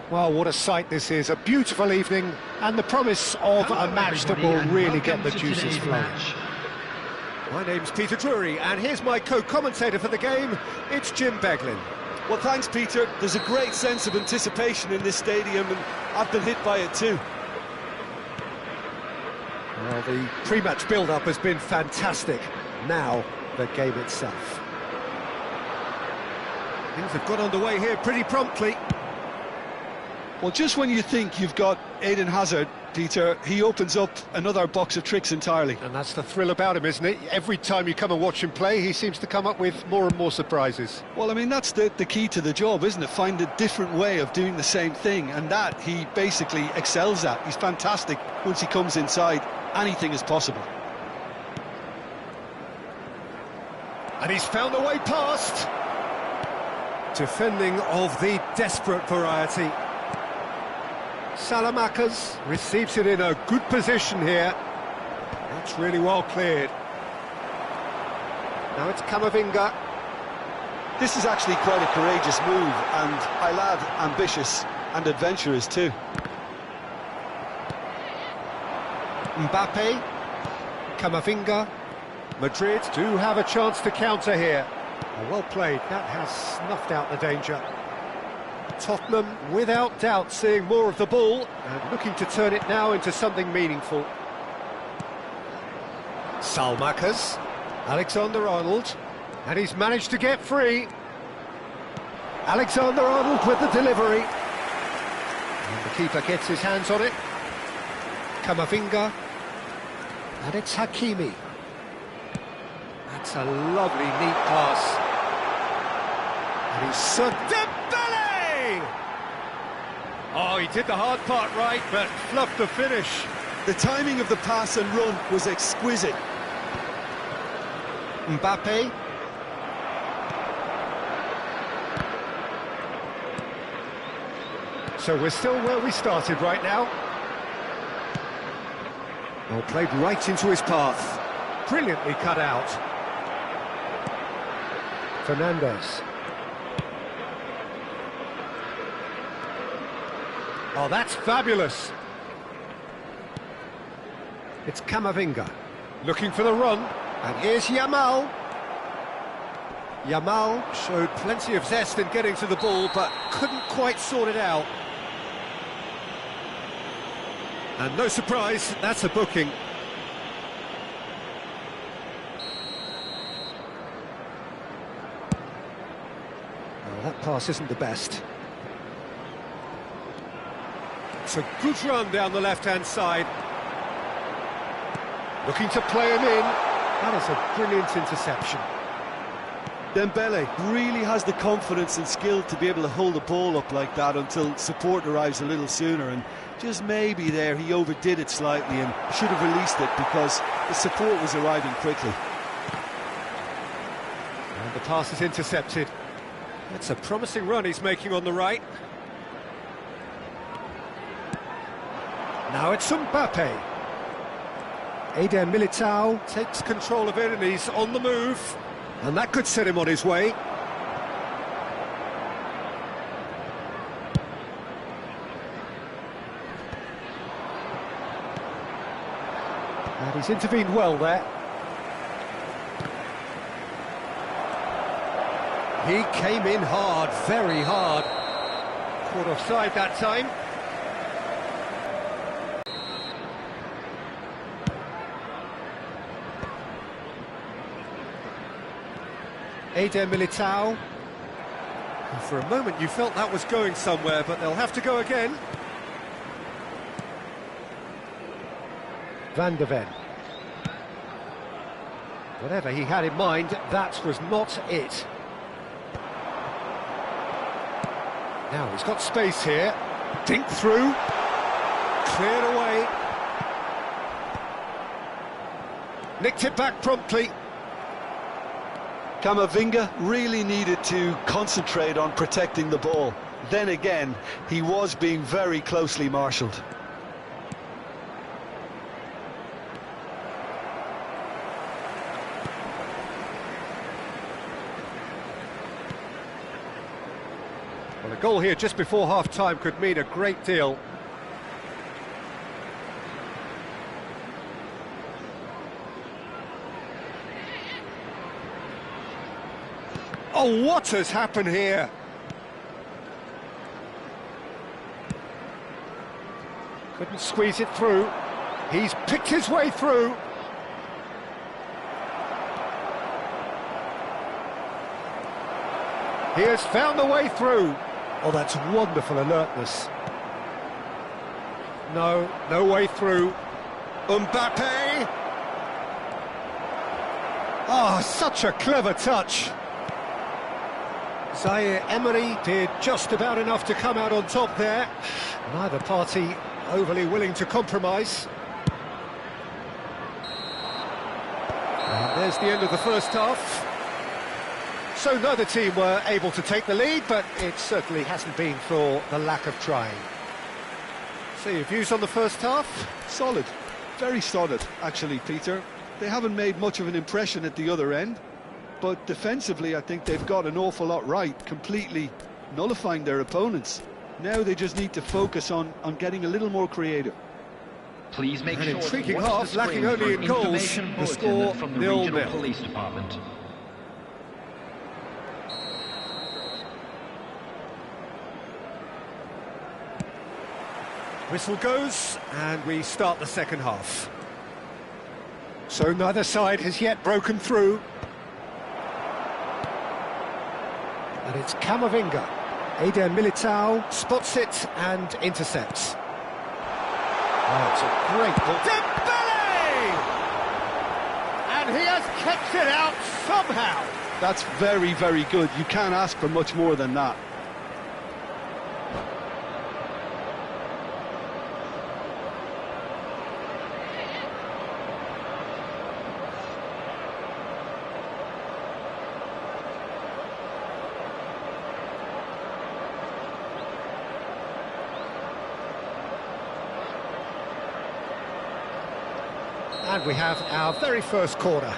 Well, what a sight this is, a beautiful evening, and the promise of a match that will really get the juices flowing. My name's Peter Drury, and here's my co-commentator for the game, it's Jim Beglin. Well, thanks, Peter. There's a great sense of anticipation in this stadium, and I've been hit by it too. Well, the pre-match build-up has been fantastic. Now, the game itself. Things have got underway here pretty promptly. Well, just when you think you've got Eden Hazard, Peter, he opens up another box of tricks entirely. And that's the thrill about him, isn't it? Every time you come and watch him play, he seems to come up with more and more surprises. Well, I mean, that's the key to the job, isn't it? Find a different way of doing the same thing, and that he basically excels at. He's fantastic once he comes inside. Anything is possible. And he's found a way past. Defending of the desperate variety. Salamakers receives it in a good position here. That's really well cleared. Now it's Camavinga. This is actually quite a courageous move, and I'll add ambitious and adventurous too. Mbappe, Camavinga. Madrid do have a chance to counter here. Well played, that has snuffed out the danger. Tottenham, without doubt, seeing more of the ball and looking to turn it now into something meaningful. Salmakers, Alexander-Arnold, and he's managed to get free. Alexander-Arnold with the delivery. And the keeper gets his hands on it. Camavinga, and it's Hakimi. That's a lovely, neat pass. And he's Dembele! Oh, he did the hard part right, but fluffed the finish. The timing of the pass and run was exquisite. Mbappe. So we're still where we started right now. Well, played right into his path. Brilliantly cut out. Fernandez. Oh, that's fabulous. It's Camavinga, looking for the run, and here's Yamal. Yamal showed plenty of zest in getting to the ball, but couldn't quite sort it out. And no surprise, that's a booking. Well, that pass isn't the best. It's a good run down the left-hand side. Looking to play him in. That is a brilliant interception. Dembele really has the confidence and skill to be able to hold the ball up like that until support arrives a little sooner, and just maybe there he overdid it slightly and should have released it because the support was arriving quickly. And the pass is intercepted. That's a promising run he's making on the right. Now it's Mbappe. Eden Militao takes control of it and he's on the move. And that could set him on his way. And he's intervened well there. He came in hard, very hard. Caught offside that time. Eden Militao. And for a moment you felt that was going somewhere, but they'll have to go again. Van der Ven. Whatever he had in mind, that was not it. Now he's got space here. Dink through. Cleared away. Nicked it back promptly. Camavinga really needed to concentrate on protecting the ball. Then again, he was being very closely marshalled. Well, a goal here just before half-time could mean a great deal. Oh, what has happened here? Couldn't squeeze it through. He's picked his way through. He has found the way through. Oh, that's wonderful alertness. No way through. Mbappe! Oh, such a clever touch. Zaire Emery did just about enough to come out on top there. Neither party overly willing to compromise. And there's the end of the first half. So neither team were able to take the lead, but it certainly hasn't been for the lack of trying. So your views on the first half? Solid, very solid, actually, Peter. They haven't made much of an impression at the other end, but defensively I think they've got an awful lot right, completely nullifying their opponents. Now they just need to focus on getting a little more creative. Please make An sure intriguing to watch half, the lacking screen only for in goals. information The bulletin score from the 0-0. regional police department. Whistle goes, and we start the second half. So neither side has yet broken through. And it's Camavinga. Eder Militao spots it and intercepts. Oh, it's a great ball. Dembele! And he has kept it out somehow. That's very, very good. You can't ask for much more than that. And we have our very first corner.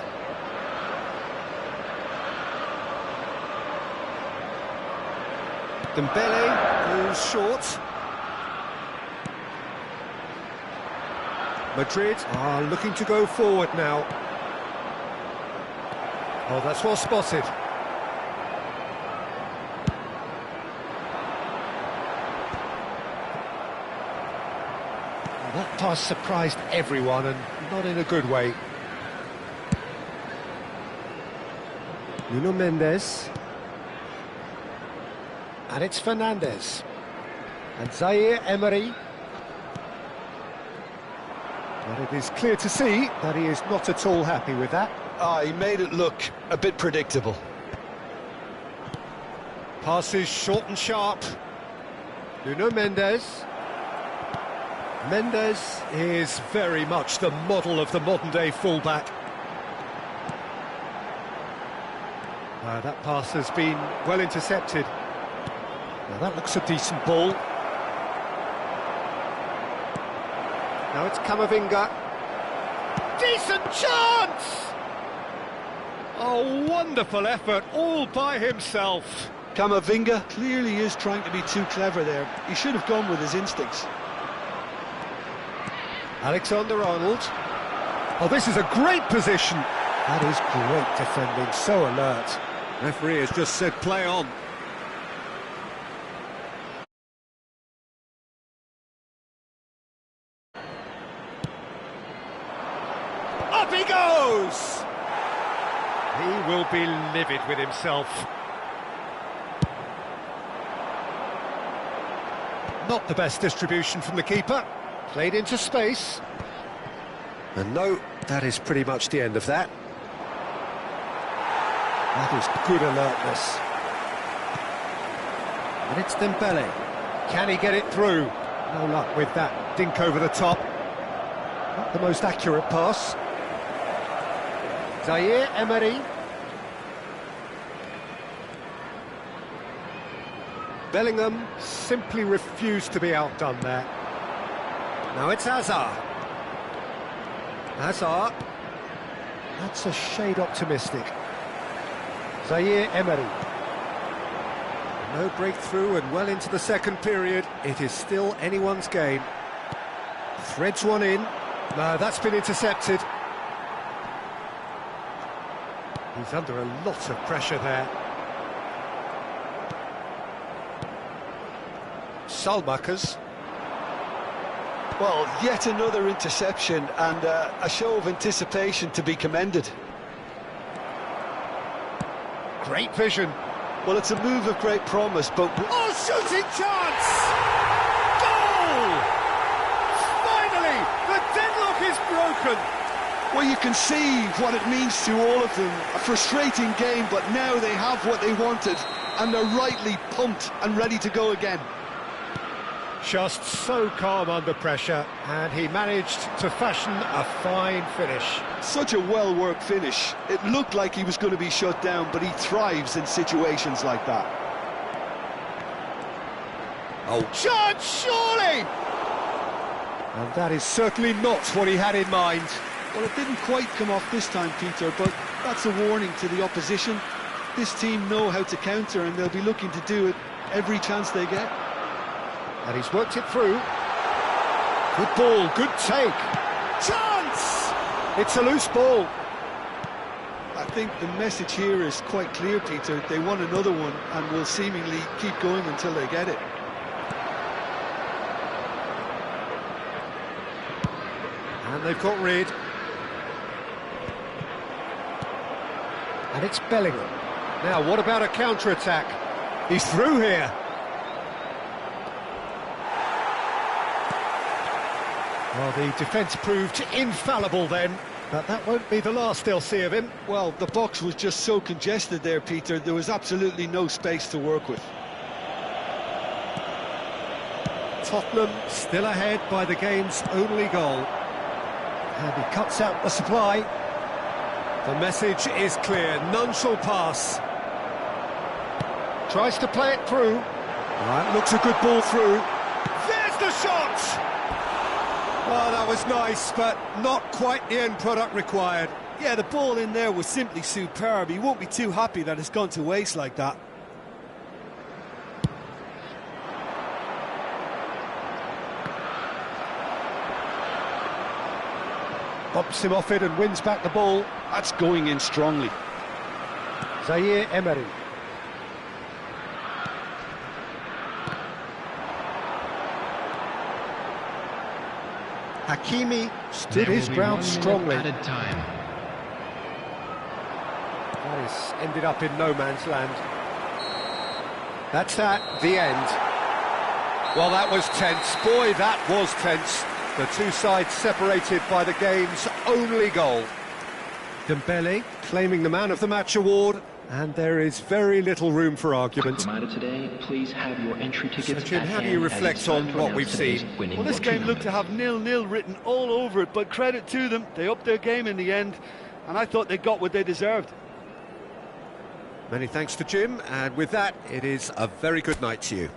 Dembele goes short. Madrid are looking to go forward now. Oh, that's well spotted. That pass surprised everyone, and not in a good way. Nuno Mendes. And it's Fernandes. And Zaire Emery. But it is clear to see that he is not at all happy with that. He made it look a bit predictable. Passes short and sharp. Nuno Mendes. Mendes is very much the model of the modern-day fullback. That pass has been well intercepted. Now that looks a decent ball. Now it's Camavinga. Decent chance! Oh, wonderful effort, all by himself. Camavinga clearly is trying to be too clever there. He should have gone with his instincts. Alexander-Arnold. Oh, this is a great position. That is great defending, so alert. Referee has just said play on. Up he goes! He will be livid with himself. Not the best distribution from the keeper. Played into space. And no, that is pretty much the end of that. That is good alertness. And it's Dembele. Can he get it through? No luck with that dink over the top. Not the most accurate pass. Zaire Emery. Bellingham simply refused to be outdone there. Now it's Hazard. Hazard. That's a shade optimistic. Zaire Emery. No breakthrough and well into the second period. It is still anyone's game. Threads one in. No, that's been intercepted. He's under a lot of pressure there. Salmakers. Well, yet another interception and a show of anticipation to be commended. Great vision. Well, it's a move of great promise, but... Oh, shooting chance! Goal! Finally, the deadlock is broken. Well, you can see what it means to all of them. A frustrating game, but now they have what they wanted, and they're rightly pumped and ready to go again. Just so calm under pressure, and he managed to fashion a fine finish. Such a well-worked finish. It looked like he was going to be shut down, but he thrives in situations like that. Oh, chance, surely! And that is certainly not what he had in mind. Well, it didn't quite come off this time, Peter, but that's a warning to the opposition. This team know how to counter, and they'll be looking to do it every chance they get. And he's worked it through. Good ball, good take. Chance! It's a loose ball. I think the message here is quite clear, Peter. They want another one and will seemingly keep going until they get it. And they've got rid. And it's Bellingham. Now, what about a counter-attack? He's through here. Well, the defence proved infallible then, but that won't be the last they'll see of him. Well, the box was just so congested there, Peter. There was absolutely no space to work with. Tottenham still ahead by the game's only goal. And he cuts out the supply. The message is clear, none shall pass. Tries to play it through. Right, looks a good ball through. There's the shot! Oh, that was nice, but not quite the end product required. Yeah, the ball in there was simply superb. He won't be too happy that it's gone to waste like that. Bumps him off it and wins back the ball. That's going in strongly. Zaire Emery. Hakimi stood his ground strongly. Added time. This ended up in no man's land. That's that, the end. Well, that was tense. Boy, that was tense. The two sides separated by the game's only goal. Dembele claiming the Man of the Match award, and there is very little room for argument. Reminder today, please have your entry tickets. So, Jim, how do you reflect on what we've seen? Well, this game looked to have 0-0 written all over it, but credit to them. They upped their game in the end, and I thought they got what they deserved. Many thanks to Jim, and with that, it is a very good night to you.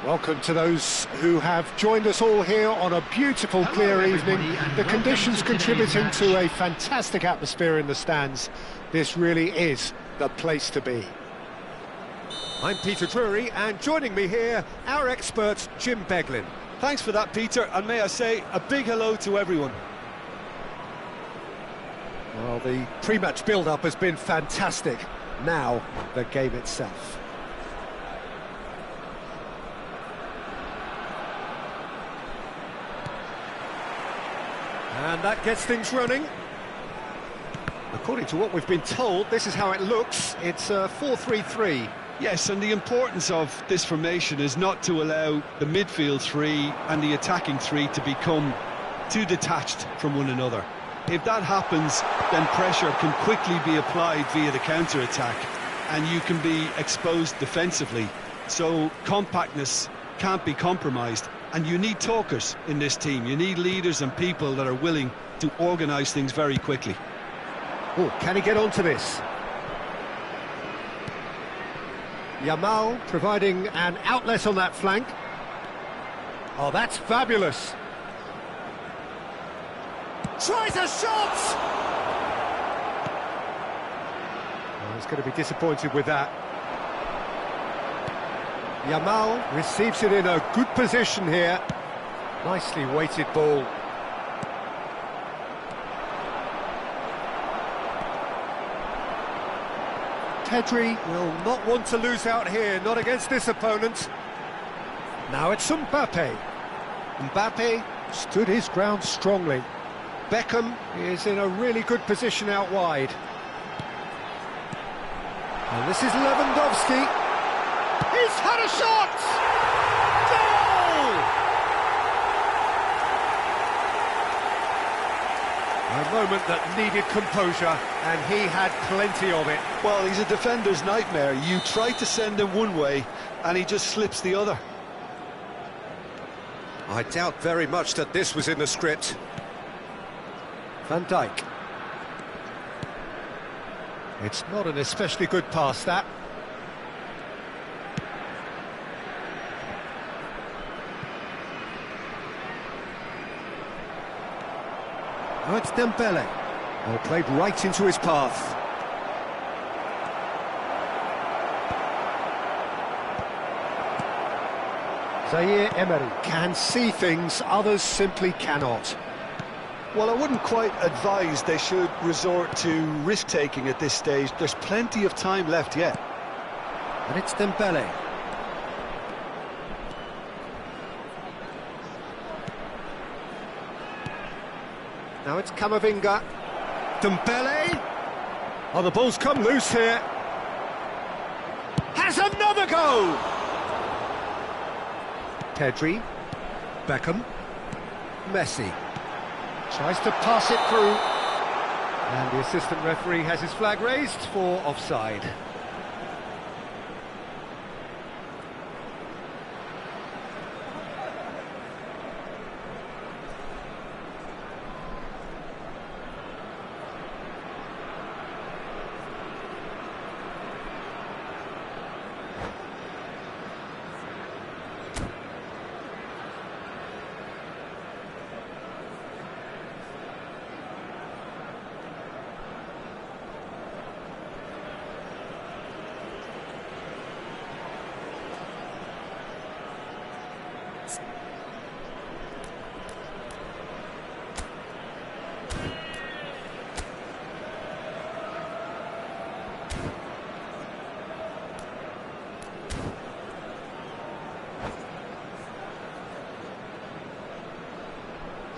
Welcome to those who have joined us all here on a beautiful, clear evening. The conditions contributing to a fantastic atmosphere in the stands. This really is the place to be. I'm Peter Drury, and joining me here, our expert, Jim Beglin. Thanks for that, Peter, and may I say a big hello to everyone. Well, the pre-match build-up has been fantastic. Now, the game itself. And that gets things running. According to what we've been told, this is how it looks. It's a 4-3-3. Yes, and the importance of this formation is not to allow the midfield three and the attacking three to become too detached from one another. If that happens, then pressure can quickly be applied via the counter-attack, and you can be exposed defensively. So compactness can't be compromised, and you need talkers in this team. You need leaders and people that are willing to organise things very quickly. Oh, can he get onto this? Yamal providing an outlet on that flank. Oh, that's fabulous. Tries a shot! Oh, he's going to be disappointed with that. Yamal receives it in a good position here. Nicely weighted ball. Pedri will not want to lose out here, not against this opponent. Now it's Mbappe. Mbappe stood his ground strongly. Beckham is in a really good position out wide. And this is Lewandowski. He's had a shot! Goal! A moment that needed composure, and he had plenty of it. Well, he's a defender's nightmare. You try to send him one way, and he just slips the other. I doubt very much that this was in the script. Van Dijk. It's not an especially good pass, that. Now it's Dembele. Oh, played right into his path. Zaire Emery can see things others simply cannot. Well, I wouldn't quite advise they should resort to risk-taking at this stage. There's plenty of time left yet. And it's Dembele. Now it's Camavinga. Dembele. Oh, the ball's come loose here. Has another go! Pedri. Beckham. Messi. Tries to pass it through. And the assistant referee has his flag raised for offside.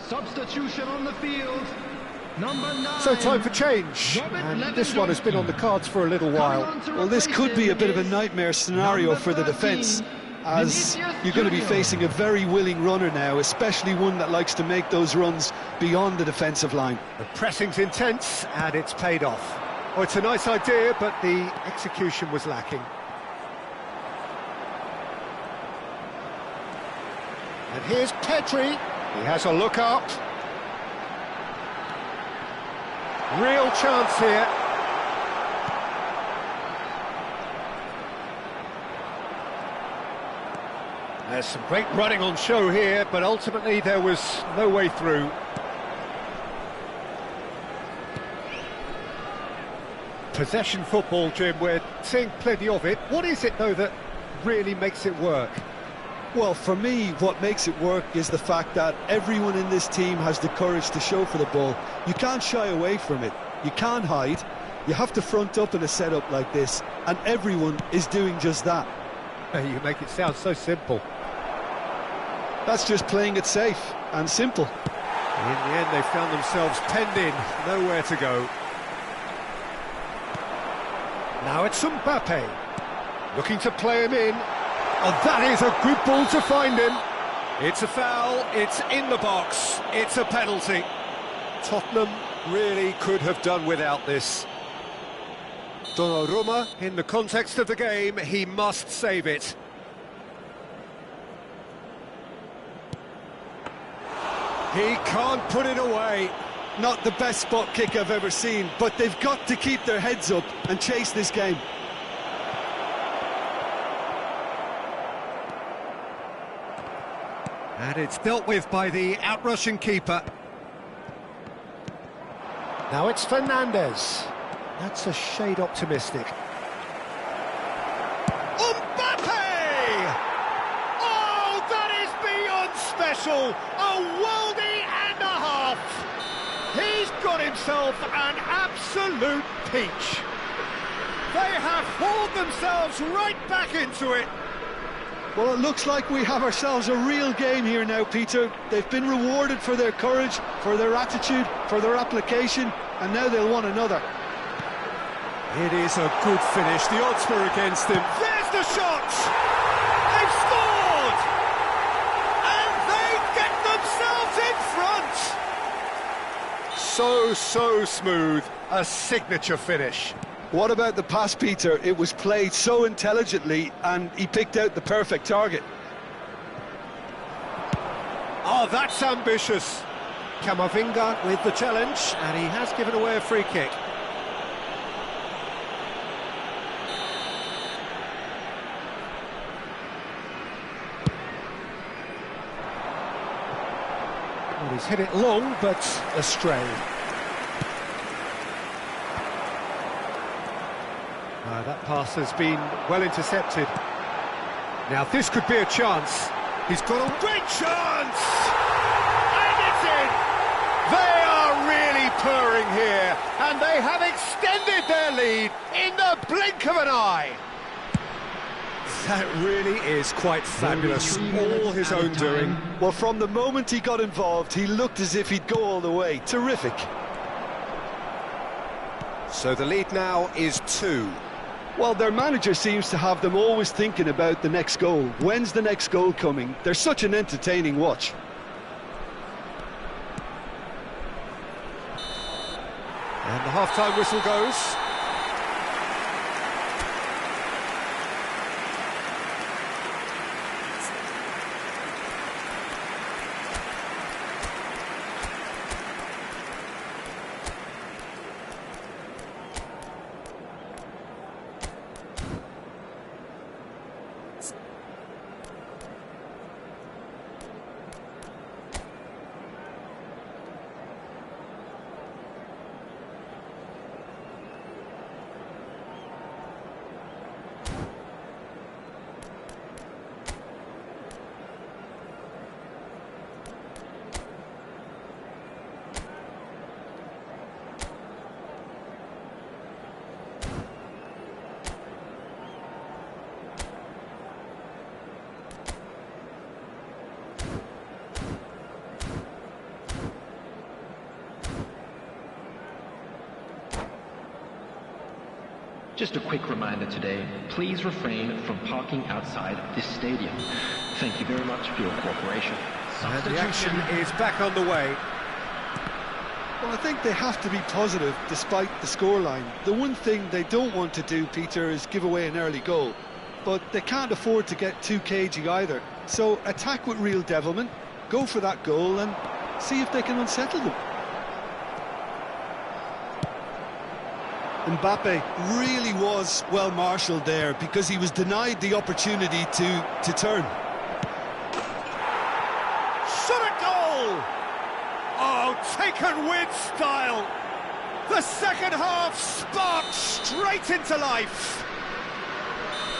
Substitution on the field. Number 9. So time for change. And this one has been on the cards for a little while. Well, this could be a bit of a nightmare scenario for the defence, as you're going to be facing a very willing runner now, especially one that likes to make those runs beyond the defensive line. The pressing's intense, and it's paid off. Oh, it's a nice idea, but the execution was lacking. And here's Pedri. He has a look up. Real chance here. There's some great running on show here, but ultimately there was no way through. Possession football, Jim, we're seeing plenty of it. What is it, though, that really makes it work? Well, for me, what makes it work is the fact that everyone in this team has the courage to show for the ball. You can't shy away from it. You can't hide. You have to front up in a setup like this, and everyone is doing just that. You make it sound so simple. That's just playing it safe and simple. In the end, they found themselves penned in, nowhere to go. Now it's Mbappe, looking to play him in. Oh, that is a good ball to find him. It's a foul, it's in the box, it's a penalty. Tottenham really could have done without this. Donnarumma, in the context of the game, he must save it. He can't put it away. Not the best spot kick I've ever seen, but they've got to keep their heads up and chase this game. And it's dealt with by the out-rushing keeper. Now it's Fernandes. That's a shade optimistic. Mbappe! Oh, that is beyond special! A worldie and a half! He's got himself an absolute peach. They have hauled themselves right back into it. Well, it looks like we have ourselves a real game here now, Peter. They've been rewarded for their courage, for their attitude, for their application, and now they'll want another. It is a good finish. The odds were against him. There's the shot! They've scored! And they get themselves in front! So smooth. A signature finish. What about the pass, Peter? It was played so intelligently, and he picked out the perfect target. Oh, that's ambitious. Camavinga with the challenge, and he has given away a free kick. Well, he's hit it long, but astray. That pass has been well intercepted. Now this could be a chance. He's got a great chance! And it's in! They are really purring here, and they have extended their lead in the blink of an eye. That really is quite fabulous, all his own doing. Well, from the moment he got involved, he looked as if he'd go all the way. Terrific. So the lead now is 2. Well, their manager seems to have them always thinking about the next goal. When's the next goal coming? They're such an entertaining watch. And the half-time whistle goes. Just a quick reminder today, please refrain from parking outside this stadium. Thank you very much for your cooperation. And the action is back on the way. Well, I think they have to be positive despite the scoreline. The one thing they don't want to do, Peter, is give away an early goal. But they can't afford to get too cagey either. So attack with real devilment, go for that goal and see if they can unsettle them. Mbappe really was well marshalled there because he was denied the opportunity to turn. Oh, taken with style! The second half sparked straight into life!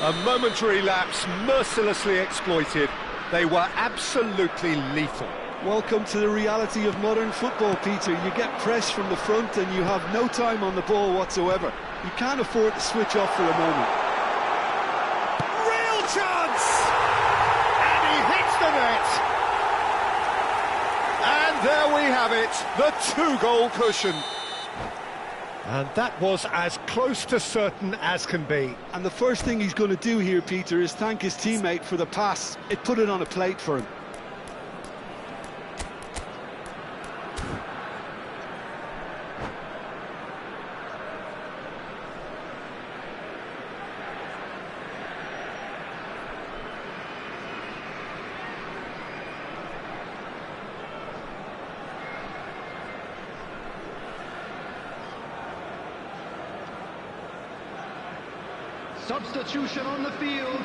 A momentary lapse mercilessly exploited. They were absolutely lethal. Welcome to the reality of modern football, Peter. You get pressed from the front and you have no time on the ball whatsoever. You can't afford to switch off for a moment. Real chance! And he hits the net! And there we have it, the two-goal cushion. And that was as close to certain as can be. And the first thing he's going to do here, Peter, is thank his teammate for the pass. It put it on a plate for him. Substitution on the field.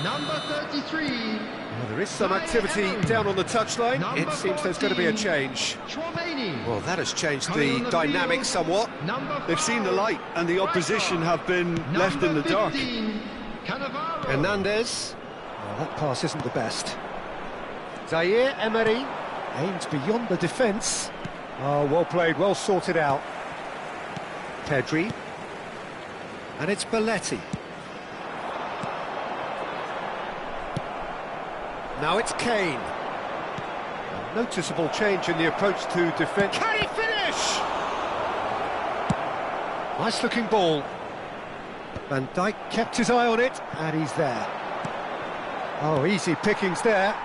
Number 33. Well, there is some activity down on the touchline. It seems there's going to be a change. Well, that has changed the dynamic somewhat. They've seen the light and the opposition have been left in the dark. Hernandez. Well, that pass isn't the best. Zaire Emery aims beyond the defence. Oh, well played, well sorted out. Pedri. And it's Belletti. Now it's Kane. A noticeable change in the approach to defence. Can he finish? Nice looking ball. Van Dijk kept his eye on it, and he's there. Oh, easy pickings there.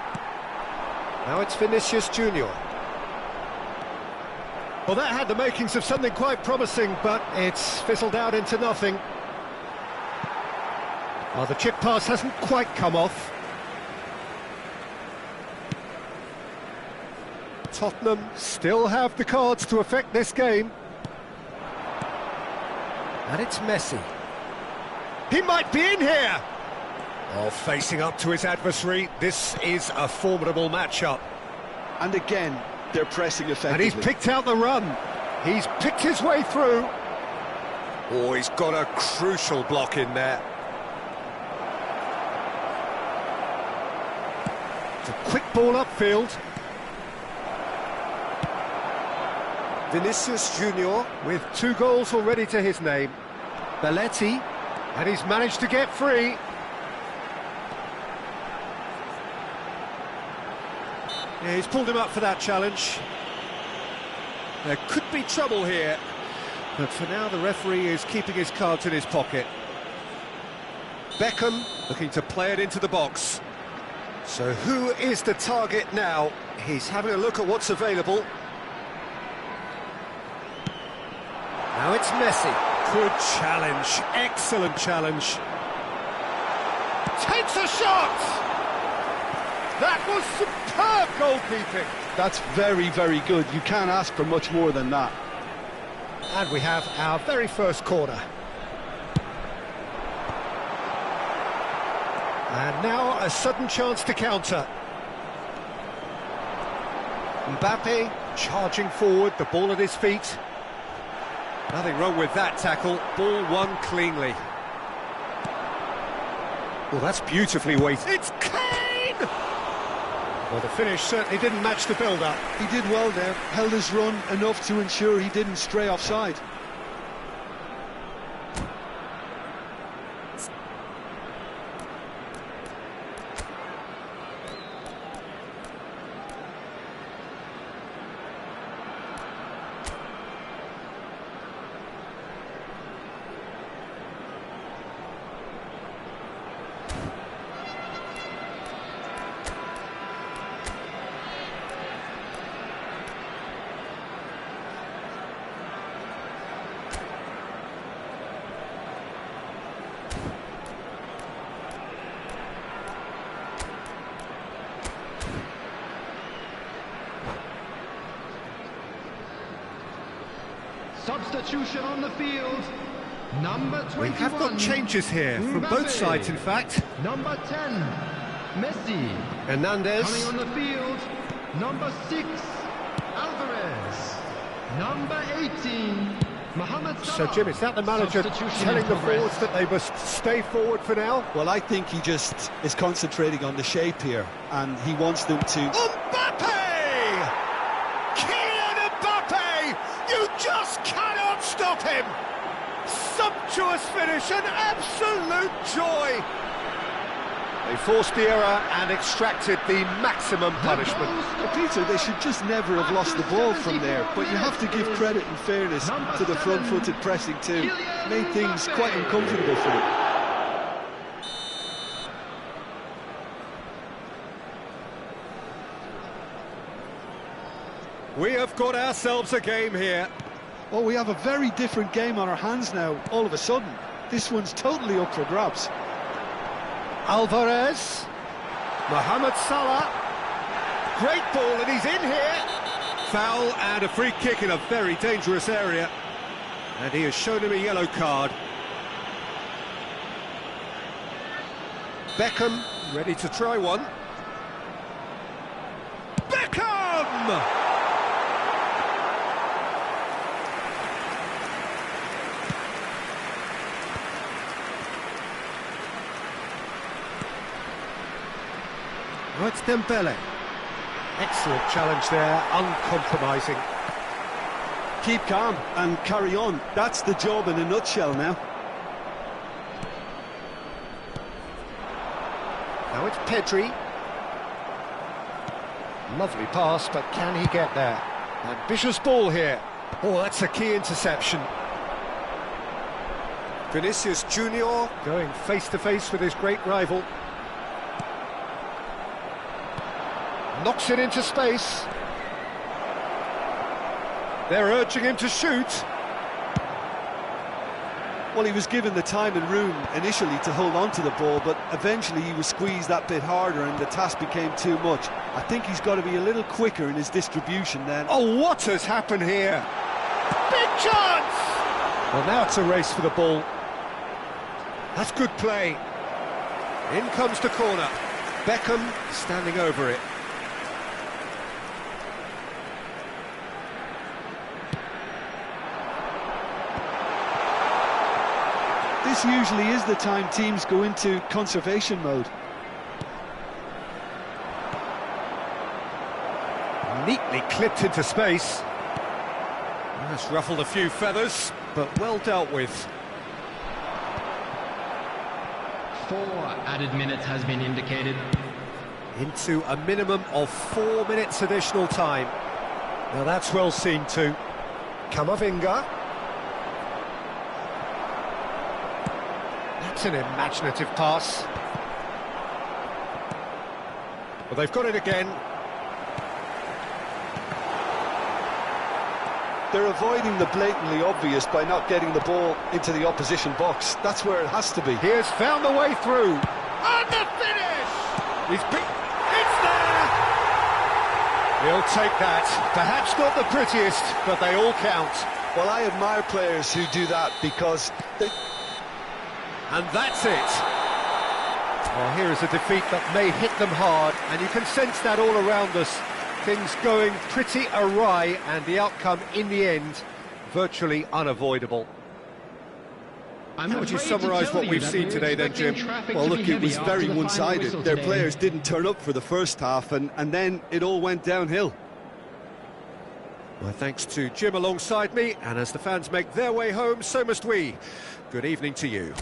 Now it's Vinicius Junior. Well, that had the makings of something quite promising, but it's fizzled out into nothing. Oh, the chip pass hasn't quite come off. Tottenham still have the cards to affect this game. And it's Messi. He might be in here! Oh, facing up to his adversary, this is a formidable matchup. And again, they're pressing effectively. And he's picked out the run. He's picked his way through. Oh, he's got a crucial block in there. It's a quick ball upfield. Vinicius Junior with 2 goals already to his name. Belletti, and he's managed to get free. Yeah, he's pulled him up for that challenge. There could be trouble here, but for now the referee is keeping his cards in his pocket. Beckham looking to play it into the box. So who is the target now? He's having a look at what's available. Now it's Messi. Good challenge, excellent challenge. Takes a shot! That was superb goalkeeping. That's very, very good. You can't ask for much more than that. And we have our very first corner. And now a sudden chance to counter. Mbappe charging forward, the ball at his feet. Nothing wrong with that tackle, ball won cleanly. Well, that's beautifully weighted. It's Kane! Well, the finish certainly didn't match the build-up. He did well there, held his run enough to ensure he didn't stray offside. Substitution on the field. Number 21. We have got changes here from both sides, in fact. Number 10, Messi. Hernandez. Coming on the field, number 6, Alvarez. Number 18, Mohamed So, Salah. Jim, is that the manager Substitution telling in the progress. forwards that they must stay forward for now? Well, I think he just is concentrating on the shape here, and he wants them to... Mbappe! Kylian Mbappe! You just cannot stop him! Sumptuous finish, an absolute joy! They forced the error and extracted the maximum punishment. Peter, they should just never have lost the ball from there, but you have to give credit and fairness to the front-footed pressing too. Made things quite uncomfortable for them. We have got ourselves a game here. Well, we have a very different game on our hands now, all of a sudden. This one's totally up for grabs. Alvarez, Mohamed Salah, great ball and he's in here. Foul and a free kick in a very dangerous area. And he has shown him a yellow card. Beckham ready to try one. Beckham! Oh, it's Dembele. Excellent challenge there, uncompromising. Keep calm and carry on. That's the job in a nutshell now. Now it's Pedri. Lovely pass, but can he get there? Ambitious ball here. Oh, that's a key interception. Vinicius Junior going face-to-face with his great rival. Knocks it into space. They're urging him to shoot. Well, he was given the time and room initially to hold on to the ball, but eventually he was squeezed that bit harder and the task became too much. I think he's got to be a little quicker in his distribution then. Oh, what has happened here? Big chance! Well, now it's a race for the ball. That's good play. In comes the corner. Beckham standing over it. This usually is the time teams go into conservation mode. Neatly clipped into space. That's ruffled a few feathers, but well dealt with. 4 added minutes has been indicated. Into a minimum of 4 minutes additional time. Now that's well seen too. Camavinga. That's an imaginative pass. Well, they've got it again. They're avoiding the blatantly obvious by not getting the ball into the opposition box. That's where it has to be. He has found the way through. And the finish! It's there! He'll take that. Perhaps not the prettiest, but they all count. Well, I admire players who do that because they... And that's it. Well, here is a defeat that may hit them hard, and you can sense that all around us. Things going pretty awry, and the outcome in the end virtually unavoidable. How would you summarise what we've seen today then, Jim? Well, look, it was very one-sided. Their players didn't turn up for the first half, and then it all went downhill. Well, thanks to Jim alongside me, and as the fans make their way home, so must we. Good evening to you.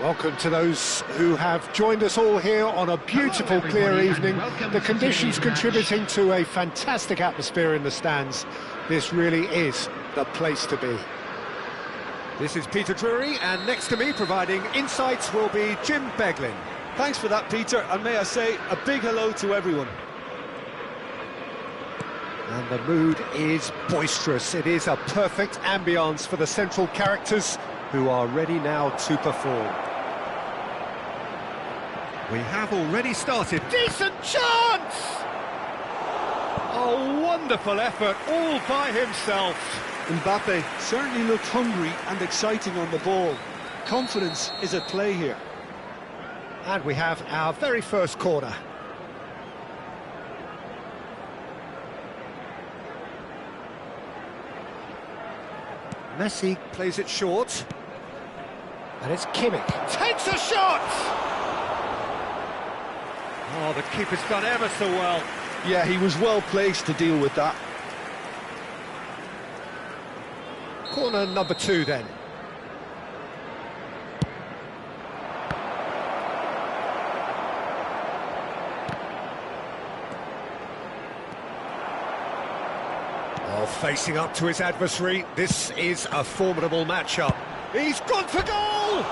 Welcome to those who have joined us all here on a beautiful, clear evening. The conditions contributing to a fantastic atmosphere in the stands. This really is the place to be. This is Peter Drury, and next to me, providing insights, will be Jim Beglin. Thanks for that, Peter, and may I say a big hello to everyone. And the mood is boisterous. It is a perfect ambience for the central characters who are ready now to perform. We have already started. Decent chance! A wonderful effort, all by himself. Mbappe certainly looked hungry and exciting on the ball. Confidence is at play here. And we have our very first corner. Messi plays it short. And it's Kimmich. Takes a shot! Oh, the keeper's done ever so well. Yeah, he was well placed to deal with that. Corner number 2 then. Oh, facing up to his adversary, this is a formidable matchup. He's gone for goal!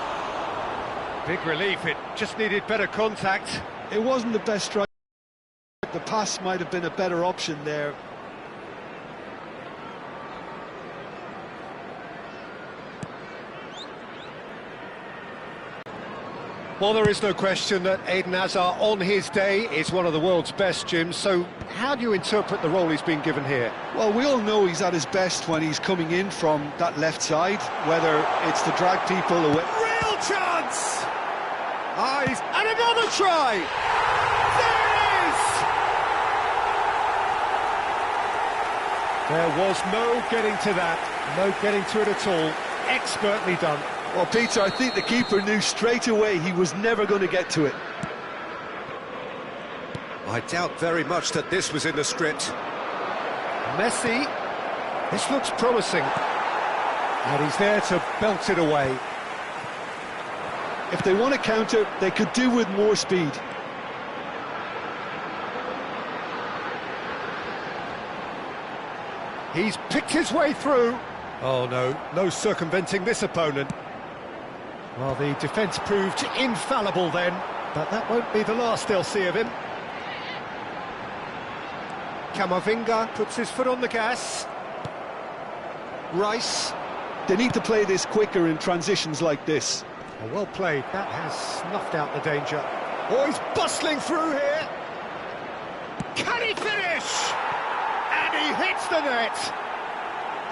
Big relief, it just needed better contact. It wasn't the best strike. The pass might have been a better option there. Well, there is no question that Eden Hazard on his day is one of the world's best, Jim, so how do you interpret the role he's been given here? Well, we all know he's at his best when he's coming in from that left side, whether it's to drag people away. Real chance! And another try! There it is! There was no getting to that, no getting to it at all. Expertly done. Well, Peter, I think the keeper knew straight away he was never going to get to it. I doubt very much that this was in the script. Messi, this looks promising. And he's there to belt it away. If they want to counter, they could do with more speed. He's picked his way through. Oh no, no circumventing this opponent. Well, the defence proved infallible then, but that won't be the last they'll see of him. Camavinga puts his foot on the gas. Rice. They need to play this quicker in transitions like this. Oh, well played. That has snuffed out the danger. Oh, he's bustling through here. Can he finish? And he hits the net.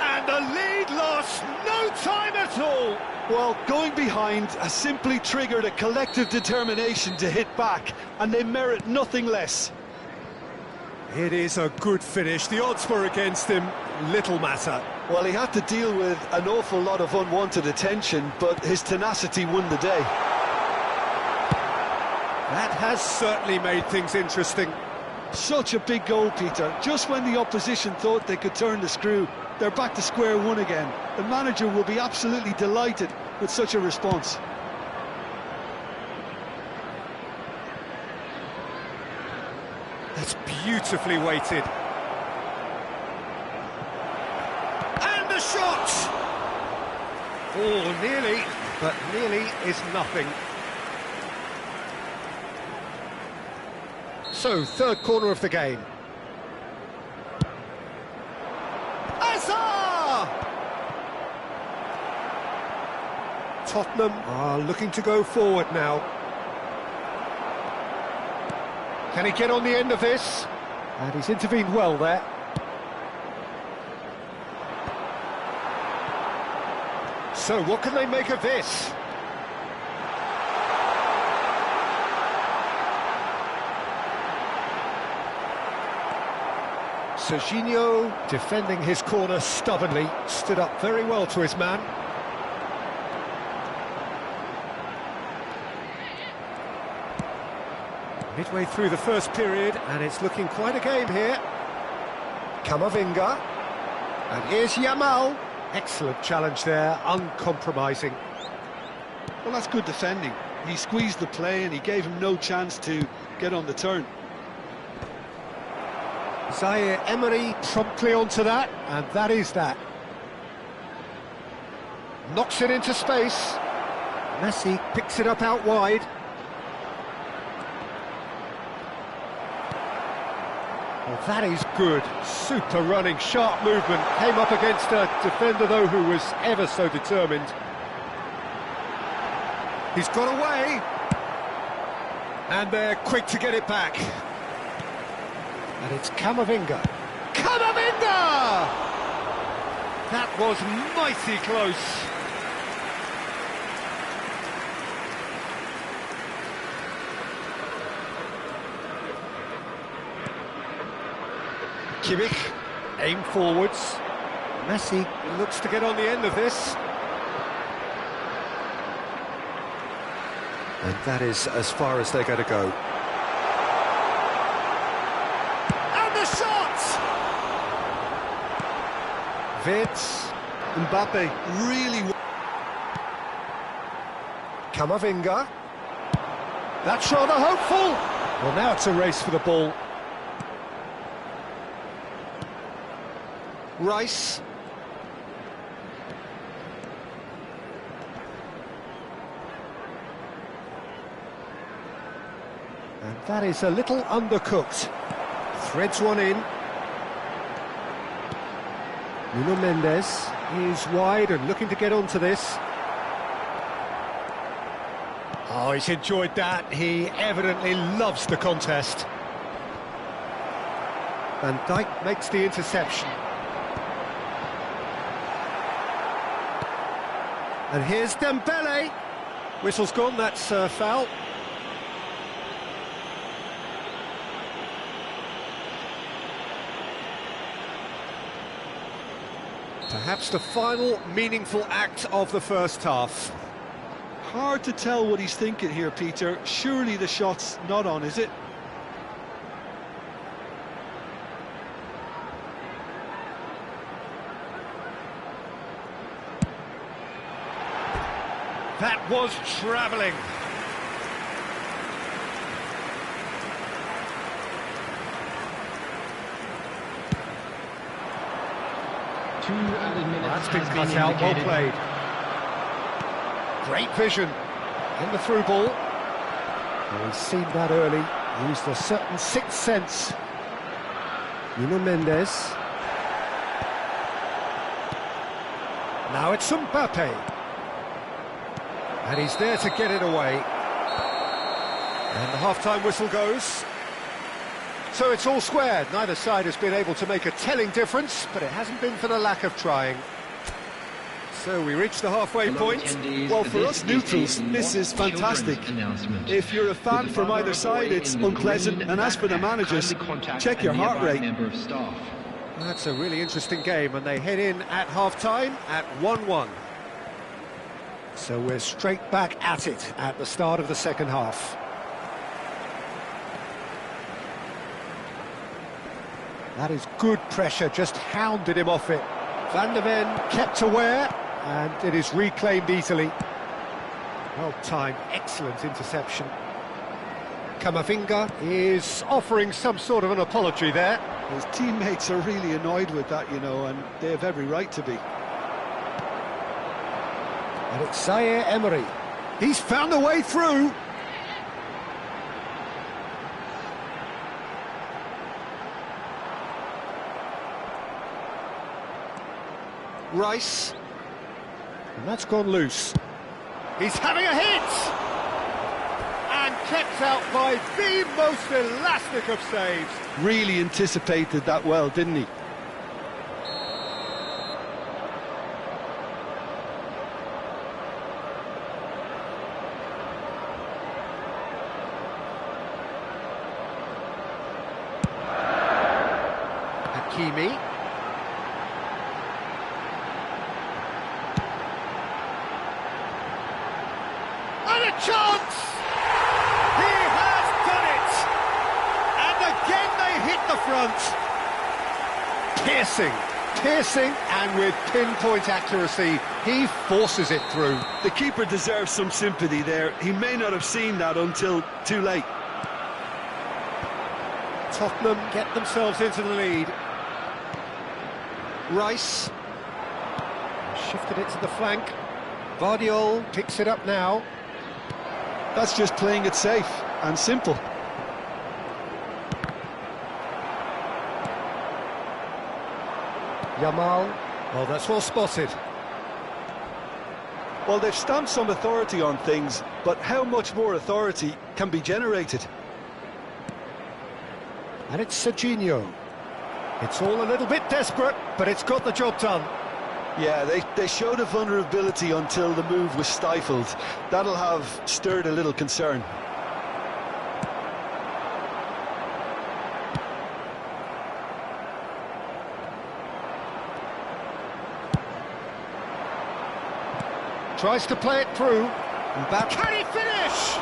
And the lead lost no time at all. Well, going behind has simply triggered a collective determination to hit back, and they merit nothing less. It is a good finish. The odds were against him. Little matter. Well, he had to deal with an awful lot of unwanted attention, but his tenacity won the day. That has certainly made things interesting. Such a big goal, Peter. Just when the opposition thought they could turn the screw, they're back to square one again. The manager will be absolutely delighted with such a response. That's beautifully weighted. And the shot! Oh, nearly, but nearly is nothing. So, third corner of the game. Tottenham are looking to go forward now. Can he get on the end of this? And he's intervened well there. So what can they make of this? Serginho, defending his corner stubbornly, stood up very well to his man. Midway through the first period, and it's looking quite a game here. Camavinga, and here's Yamal. Excellent challenge there, uncompromising. Well, that's good defending. He squeezed the play and he gave him no chance to get on the turn. Zaire Emery promptly onto that, and that is that. Knocks it into space. Messi picks it up out wide. Well, that is good. Super running, sharp movement. Came up against a defender, though, who was ever so determined. He's got away. And they're quick to get it back. And it's Camavinga. Camavinga! That was mighty close. Kimmich, aim forwards. Messi looks to get on the end of this. And that is as far as they're going to go. And the shot! Vitz. Mbappe really... Camavinga. That's rather hopeful. Well, now it's a race for the ball. Rice. And that is a little undercooked. Threads one in. Nuno Mendes is wide and looking to get onto this. Oh, he's enjoyed that. He evidently loves the contest. Van Dijk makes the interception. And here's Dembele. Whistle's gone, that's foul. Perhaps the final meaningful act of the first half. Hard to tell what he's thinking here, Peter. Surely the shot's not on, is it? That was travelling. That's been cut out, well played. Great vision in the through ball. Well, he's seen that early, used a certain sixth sense. Nuno Mendes. Now it's Mbappe. And he's there to get it away. And the half-time whistle goes. So it's all squared. Neither side has been able to make a telling difference, but it hasn't been for the lack of trying. So we reach the halfway point. Well, for us neutrals, this is fantastic. If you're a fan from either side, it's unpleasant. And as for the managers, check your heart rate. That's a really interesting game, and they head in at half-time at 1-1. So we're straight back at it at the start of the second half. That is good pressure, just hounded him off it. Van der Ven kept aware, and it is reclaimed easily. Well timed, excellent interception. Camavinga is offering some sort of an apology there. His teammates are really annoyed with that, you know, and they have every right to be. And it's Zaire Emery. He's found a way through. Rice. And that's gone loose. He's having a hit! And kept out by the most elastic of saves. Really anticipated that well, didn't he? Hakimi. And a chance! He has done it! And again they hit the front. Piercing, and with pinpoint accuracy He forces it through. The keeper deserves some sympathy there. He may not have seen that until too late. Tottenham get themselves into the lead. Rice shifted it to the flank. Vardiol picks it up now. That's just playing it safe and simple. Yamal. Oh, that's well spotted. Well, they've stamped some authority on things, but how much more authority can be generated? And it's Serginho. It's all a little bit desperate, but it's got the job done. Yeah, they showed a vulnerability until the move was stifled. That'll have stirred a little concern. Tries to play it through. Mbappe. Can he finish?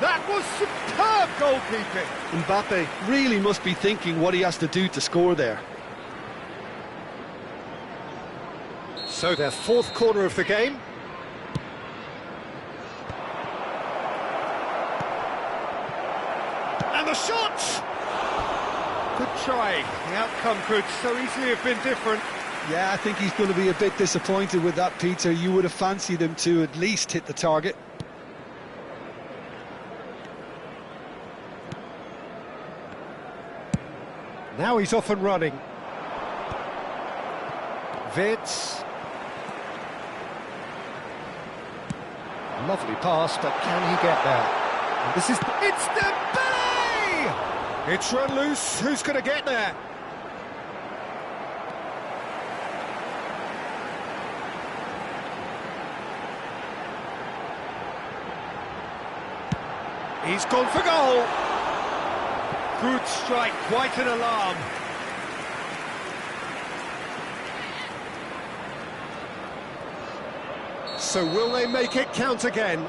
That was superb goalkeeping. Mbappe really must be thinking what he has to do to score there. So their fourth corner of the game. And the shot! Good try. The outcome could so easily have been different. Yeah, I think he's going to be a bit disappointed with that, Peter. You would have fancied him to at least hit the target. Now he's off and running. Vids. Lovely pass, but can he get there? And this is... It's Dembele! It's run loose. Who's going to get there? He's gone for goal. Good strike, quite an alarm. So will they make it count again?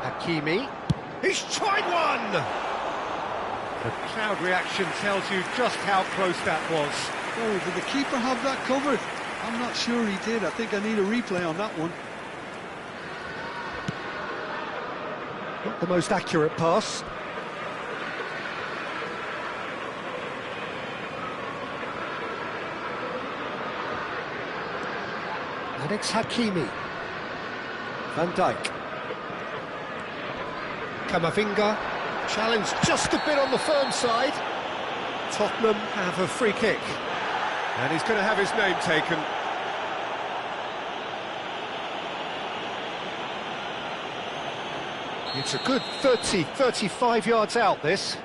Hakimi. He's tried one! The crowd reaction tells you just how close that was. Oh, did the keeper have that covered? I'm not sure he did. I think I need a replay on that one. Not the most accurate pass. And it's Hakimi. Van Dijk. Camavinga. Challenge just a bit on the firm side. Tottenham have a free kick. And he's going to have his name taken. It's a good 30, 35 yards out, this.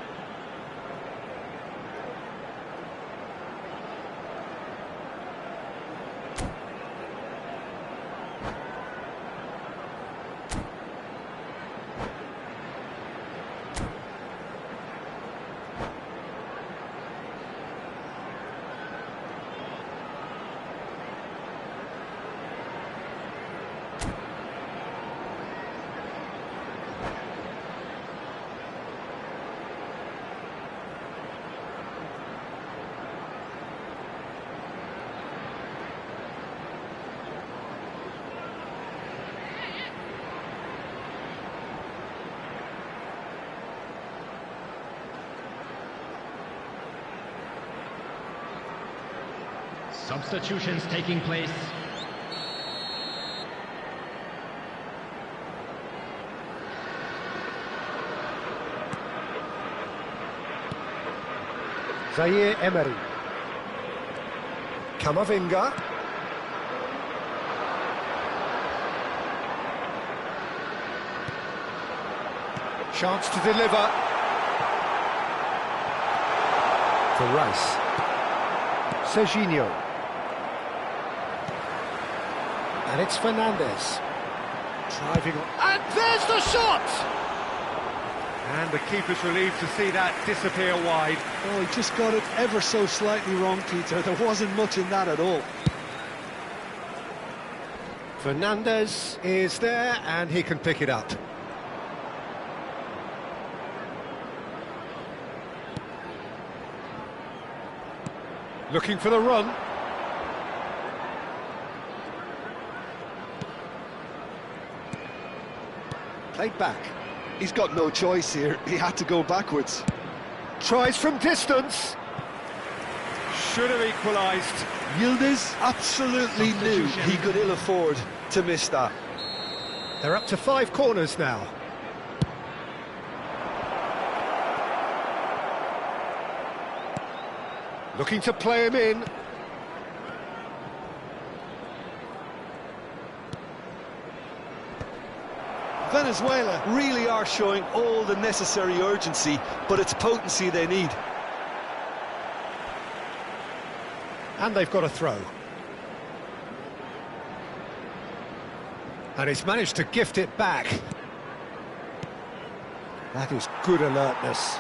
Substitutions taking place. Zaire Emery. Camavinga. Chance to deliver. For Rice. Serginho. And it's Fernandez. Driving on. And there's the shot! And the keeper's relieved to see that disappear wide. Oh, he just got it ever so slightly wrong, Peter. There wasn't much in that at all. Fernandez is there, and he can pick it up. Looking for the run. Played back. He's got no choice here. He had to go backwards. Tries from distance. Should have equalised. Yildiz absolutely knew he could ill afford to miss that. They're up to 5 corners now. Looking to play him in. Venezuela really are showing all the necessary urgency, but it's potency they need. And they've got a throw. And he's managed to gift it back. That is good alertness.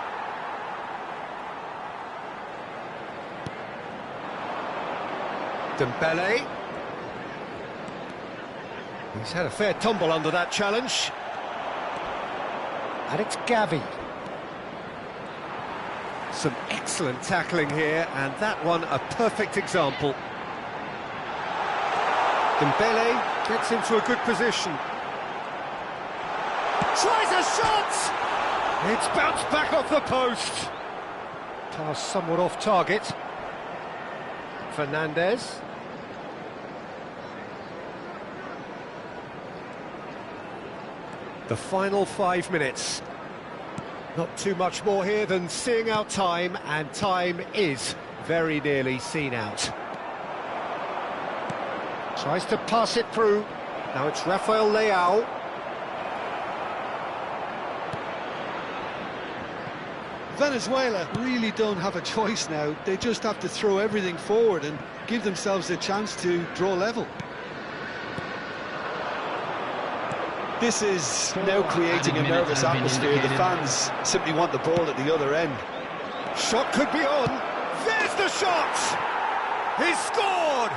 Dembele. He's had a fair tumble under that challenge. And it's Gavi. Some excellent tackling here, and that one a perfect example. Dembele gets into a good position. Tries a shot! It's bounced back off the post. Pass somewhat off target. Fernandez. The final 5 minutes. Not too much more here than seeing out time, and time is very nearly seen out. Tries to pass it through. Now it's Rafael Leao. Venezuela really don't have a choice now. They just have to throw everything forward and give themselves a chance to draw level. This is now creating a nervous atmosphere. The fans simply want the ball at the other end. Shot could be on. There's the shot! He's scored!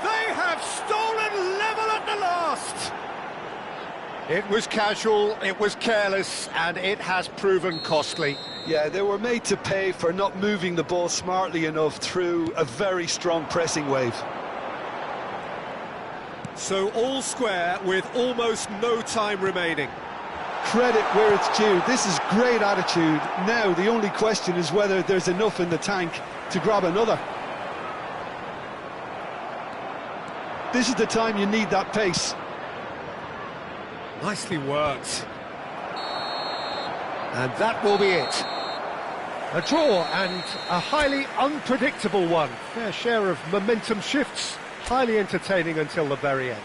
They have stolen level at the last! It was casual, it was careless, and it has proven costly. Yeah, they were made to pay for not moving the ball smartly enough through a very strong pressing wave. So all square with almost no time remaining. Credit where it's due. This is great attitude. Now the only question is whether there's enough in the tank to grab another. This is the time you need that pace. Nicely worked. And that will be it. A draw, and a highly unpredictable one. Fair share of momentum shifts, highly entertaining until the very end.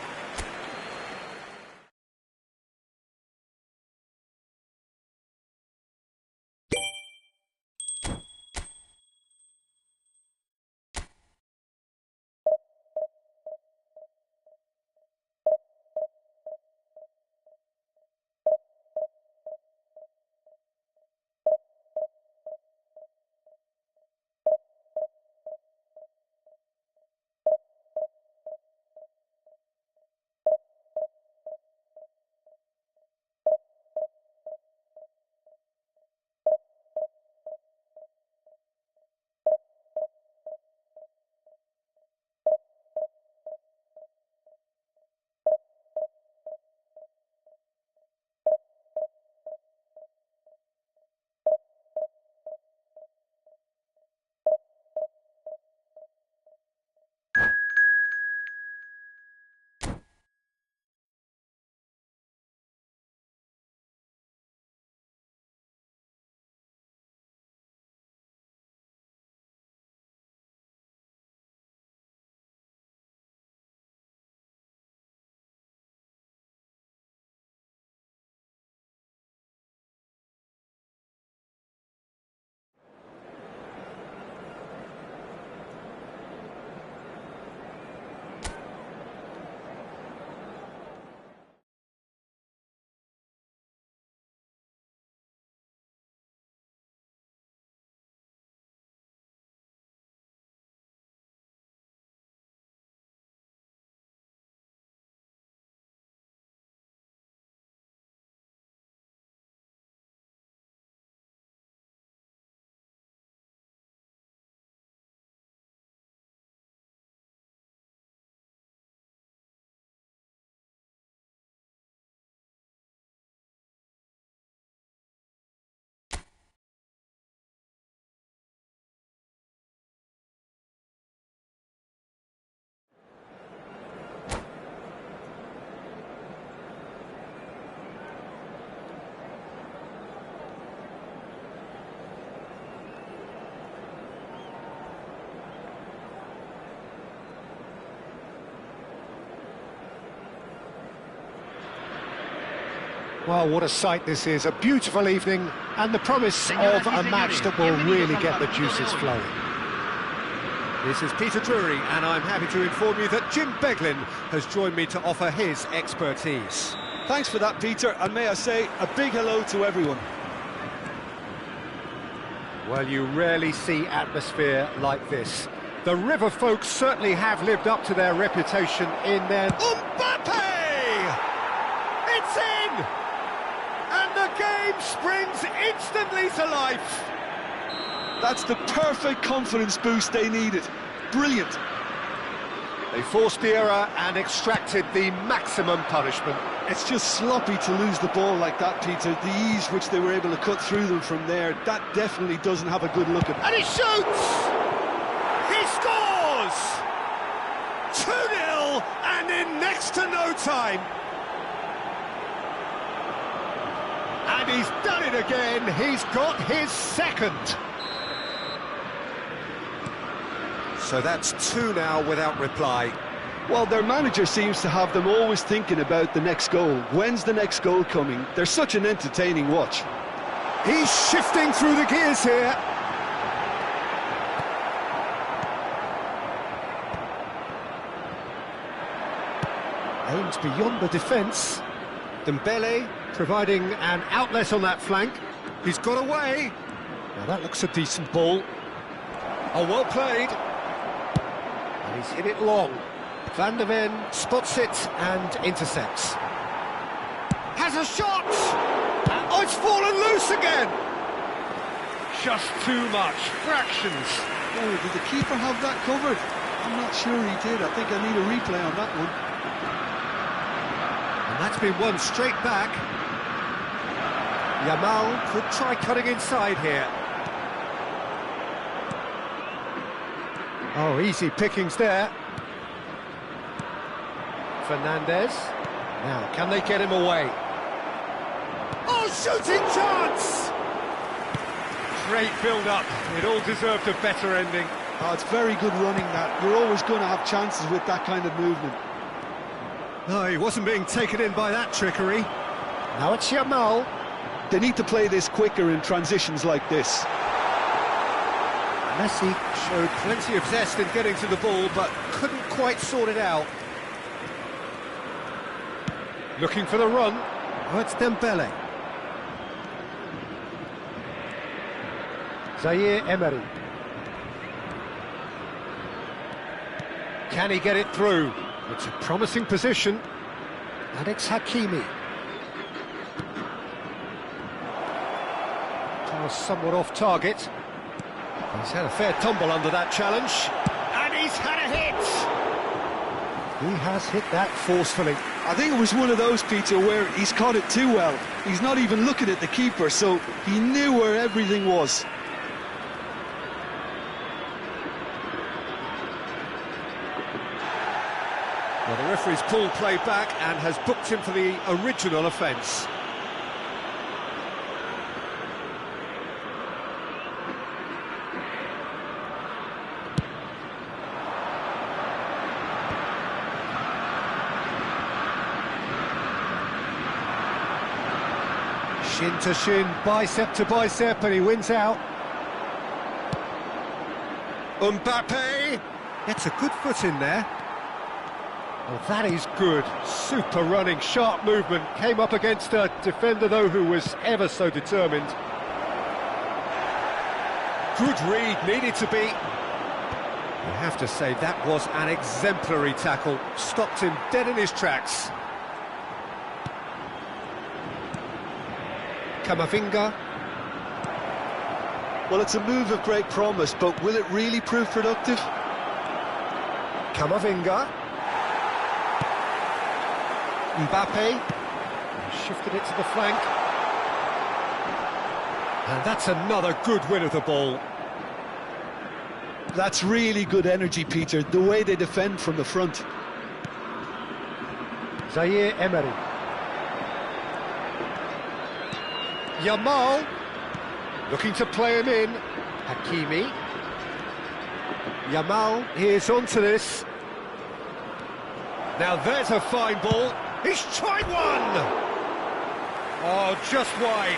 Well, what a sight this is. A beautiful evening and the promise of a match that will really get the juices flowing. This is Peter Drury, and I'm happy to inform you that Jim Beglin has joined me to offer his expertise. Thanks for that, Peter, and may I say a big hello to everyone. Well, you rarely see atmosphere like this. The River folks certainly have lived up to their reputation in their... Mbappe! It's in! And the game springs instantly to life. That's the perfect confidence boost they needed. Brilliant. They forced the error and extracted the maximum punishment. It's just sloppy to lose the ball like that, Peter. The ease which they were able to cut through them from there, that definitely doesn't have a good look at. And he shoots! He scores! 2-0 and in next to no time. And he's done it again. He's got his second. So that's 2 now without reply. Well, their manager seems to have them always thinking about the next goal. When's the next goal coming? They're such an entertaining watch. He's shifting through the gears here. Aims beyond the defence. Dembele providing an outlet on that flank. He's got away. Now that looks a decent ball. Oh, well played. And he's hit it long. Van der Ven spots it and intercepts. Has a shot! Oh, it's fallen loose again! Just too much. Fractions. Oh, did the keeper have that covered? I'm not sure he did. I think I need a replay on that one. And that's been won straight back. Yamal Could try cutting inside here. Oh, easy pickings there. Fernandez. Now, can they get him away? Oh, shooting chance! Great build-up. It all deserved a better ending. Oh, it's very good running, that. You're always going to have chances with that kind of movement. No, he wasn't being taken in by that trickery. Now it's Yamal. They need to play this quicker in transitions like this. Messi Showed plenty of zest in getting to the ball, but couldn't quite sort it out. looking for the run. Oh, it's Dembele. Zaire Emery. Can he get it through? It's a promising position. And it's Hakimi. Somewhat off target. He's had a fair tumble under that challenge. And he's had a hit! He has hit that forcefully. I think it was one of those, Peter, where he's caught it too well. He's not even looking at the keeper, so he knew where everything was. Well, the referee's pulled play back and has booked him for the original offence. Shin to shin, bicep to bicep, and he wins out. Mbappe Gets a good foot in there. Oh, that is good. Super running, sharp movement. Came up against a defender, though, who was ever so determined. Good read, needed to be. You have to say that was an exemplary tackle. Stopped him dead in his tracks. Camavinga. Well, it's a move of great promise, but will it really prove productive? Camavinga. Mbappe. Shifted it to the flank. And that's another good win of the ball. That's really good energy, Peter, the way they defend from the front. Zaire Emery. Yamal. Looking to play him in. Hakimi. Yamal, he is onto this. Now there's a fine ball. He's tried one! Oh, just wide.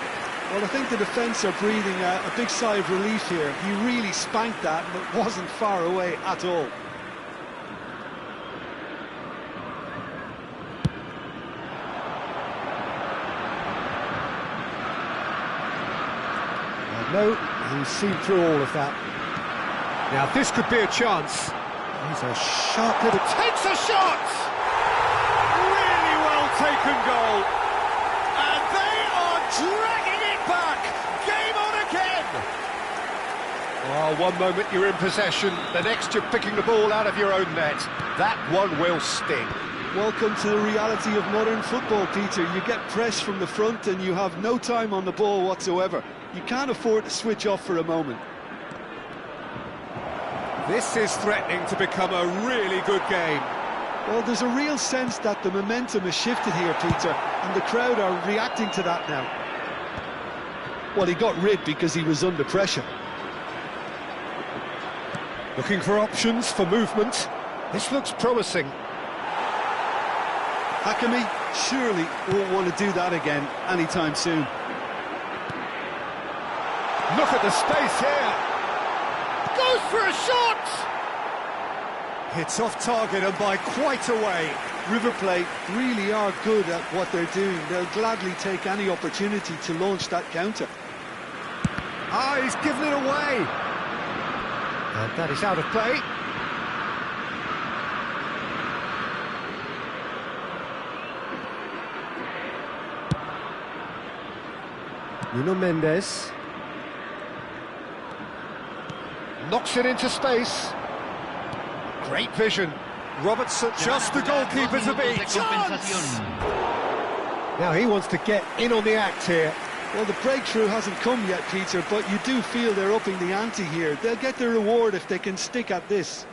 Well, I think the defence are breathing a big sigh of relief here. He really spanked that, and it wasn't far away at all. No, he's seen through all of that. Now, this could be a chance. He's a sharp little... Takes a shot! Really well taken goal. And they are dragging it back. Game on again. Oh, one moment you're in possession, the next you're picking the ball out of your own net. That one will sting. Welcome to the reality of modern football, Peter. You get pressed from the front and you have no time on the ball whatsoever. You can't afford to switch off for a moment. This is threatening to become a really good game. Well, there's a real sense that the momentum has shifted here, Peter, and the crowd are reacting to that now. Well, he got rid because he was under pressure. Looking for options for movement. This looks promising. Hakimi surely won't want to do that again anytime soon. Look at the space here. Goes for a shot! Hits off target and by quite a way. River Plate really are good at what they're doing. They'll gladly take any opportunity to launch that counter. Ah, he's given it away. And that is out of play. Nuno Mendes. Knocks it into space. Great vision. Robertson, just the goalkeeper to beat. Chance! Now he wants to get in on the act here. Well, the breakthrough hasn't come yet, Peter, but you do feel they're upping the ante here. They'll get their reward if they can stick at this.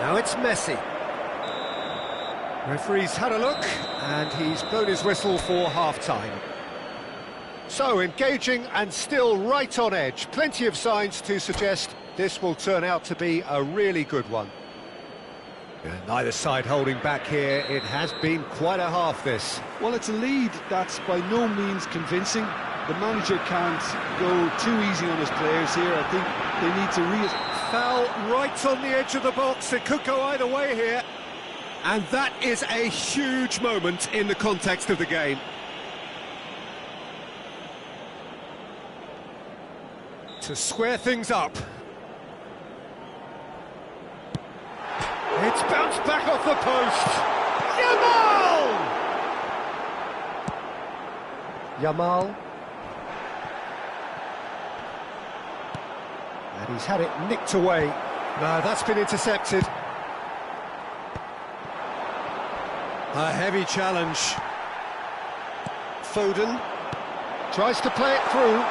Now it's Messi. Referee's had a look, and he's blown his whistle for half-time. So, engaging and still right on edge. Plenty of signs to suggest this will turn out to be a really good one. Neither side holding back here. It has been quite a half, this. Well, it's a lead that's by no means convincing. The manager can't go too easy on his players here. I think they need to Foul right on the edge of the box. It could go either way here. And that is a huge moment in the context of the game. To square things up. It's bounced back off the post. Yamal. And he's had it nicked away. No, that's been intercepted. A heavy challenge. Foden tries to play it through.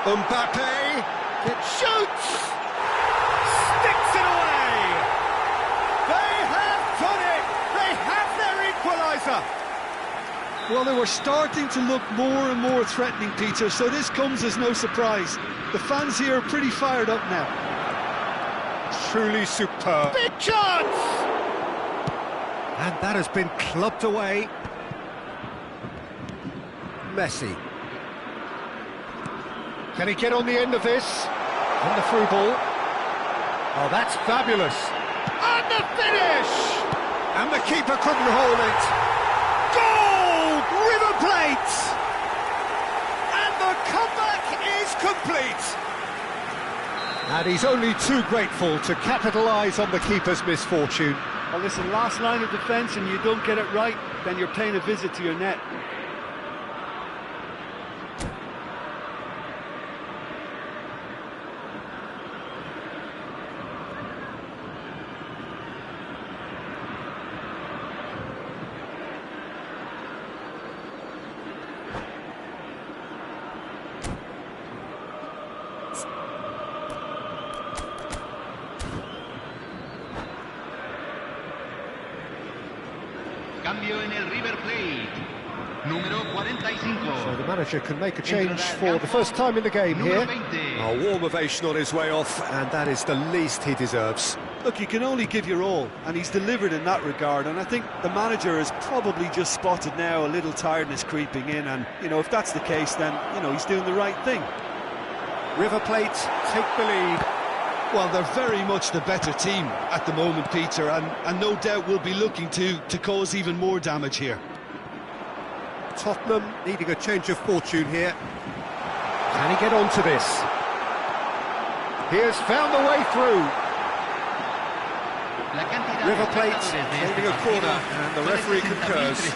Mbappe, it shoots! Sticks it away! They have done it! They have their equaliser! Well, they were starting to look more and more threatening, Peter, so this comes as no surprise. The fans here are pretty fired up now. Truly superb. Big chance! And that has been clubbed away. Messi. Can he get on the end of this? On the through ball. Oh, that's fabulous. And the finish! And the keeper couldn't hold it. Goal! River Plate! And the comeback is complete. And he's only too grateful to capitalise on the keeper's misfortune. Well, listen, last line of defence and you don't get it right, then you're paying a visit to your net. Cambio en el River Plate. Número 45. So the manager can make a change for the first time in the game here. A warm ovation on his way off, and that is the least he deserves. Look, you can only give your all, and he's delivered in that regard, and I think the manager has probably just spotted now a little tiredness creeping in, and, you know, if that's the case, then, you know, he's doing the right thing. River Plate take the lead. Well, they're very much the better team at the moment, Peter, and no doubt will be looking to cause even more damage here. Tottenham needing a change of fortune here. Can he get onto this? He has found the way through. River Plate taking a corner, and the referee concurs.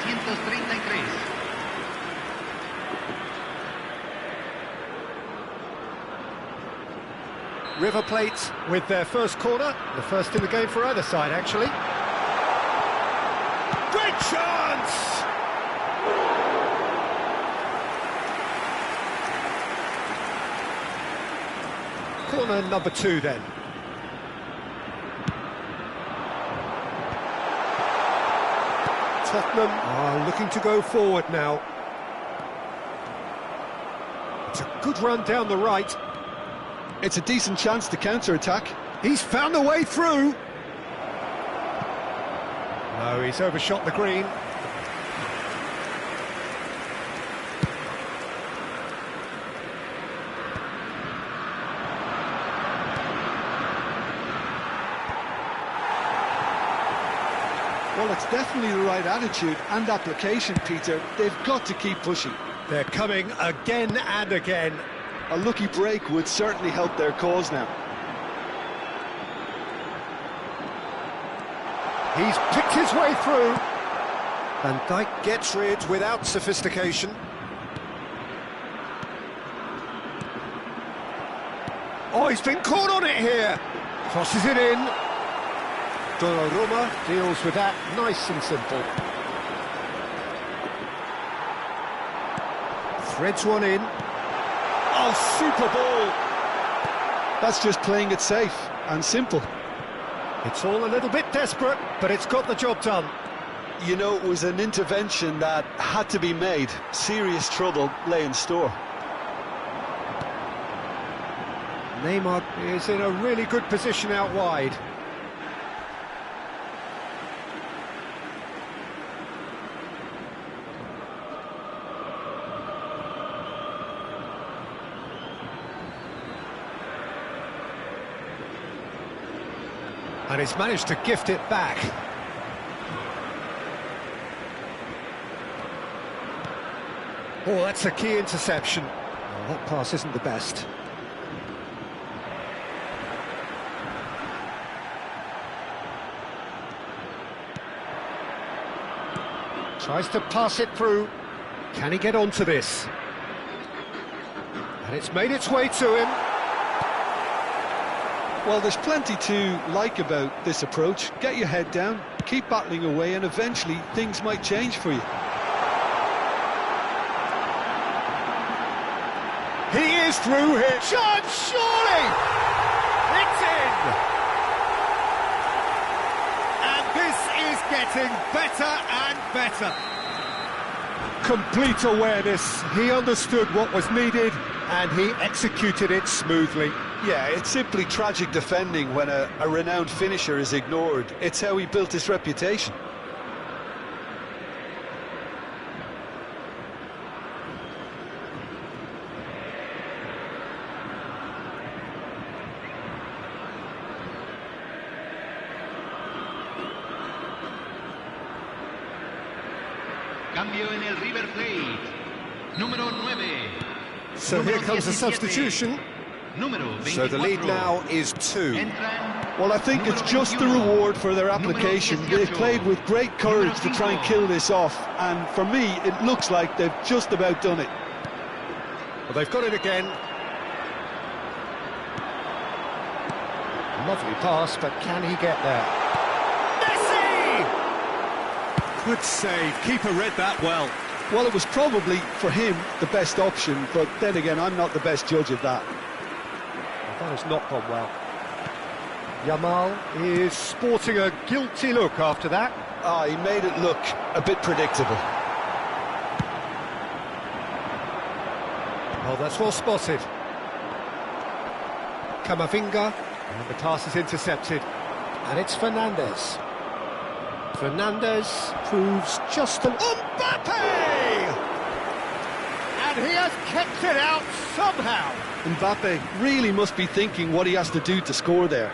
River Plate with their first corner, the first in the game for either side, actually. Great chance! Corner number 2 then. Tottenham are looking to go forward now. It's a good run down the right. It's a decent chance to counter-attack. He's found the way through. No, he's overshot the green. Well, it's definitely the right attitude and application, Peter. They've got to keep pushing. They're coming again and again. A lucky break would certainly help their cause now. He's picked his way through. Van Dijk gets rid without sophistication. Oh, he's been caught on it here. Crosses it in. Donnarumma deals with that nice and simple. Threads one in. Oh, super ball! That's just playing it safe and simple. It's all a little bit desperate, but it's got the job done. You know, it was an intervention that had to be made. Serious trouble lay in store. Neymar is in a really good position out wide. And he's managed to gift it back. Oh, that's a key interception. Oh, that pass isn't the best. Tries to pass it through. Can he get onto this? And it's made its way to him. Well, there's plenty to like about this approach. Get your head down, keep battling away, and eventually things might change for you. He is through here. Chance, surely! It's in! And this is getting better and better. Complete awareness. He understood what was needed and he executed it smoothly. Yeah, it's simply tragic defending when a renowned finisher is ignored. It's how he built his reputation. Cambio en el River Plate. Número 9. So here comes a substitution. So the lead now is 2. Well, I think it's just the reward for their application. They've played with great courage to try and kill this off, and for me, it looks like they've just about done it. Well, they've got it again. Lovely pass, but can he get there? Messi! Good save. Keeper read that well. Well, it was probably, for him, the best option, but then again, I'm not the best judge of that. That has not gone well. Yamal is sporting a guilty look after that. He made it look a bit predictable. Oh, that's well spotted. Camavinga, and the pass is intercepted. And it's Fernandes. Fernandes proves just an... Mbappe! And he has kept it out somehow. Mbappe really must be thinking what he has to do to score there.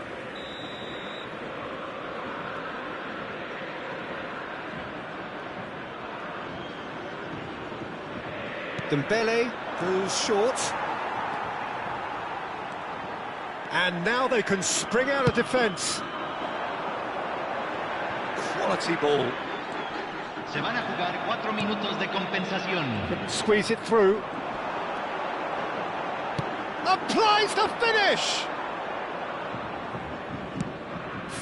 Dembele goes short. And now they can spring out of defence. Quality ball. Se van a jugar 4 minutos de compensación. Couldn't squeeze it through. Applies the finish!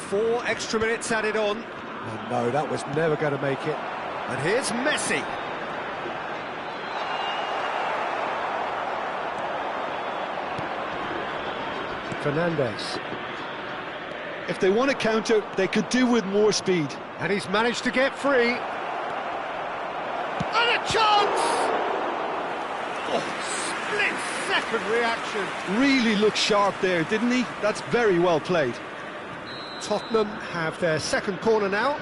4 extra minutes added on. And no, that was never going to make it. And here's Messi. Fernandes. If they want to counter, they could do with more speed. And he's managed to get free. And a chance! Oh, split-second reaction. Really looked sharp there, didn't he? That's very well played. Tottenham have their second corner now.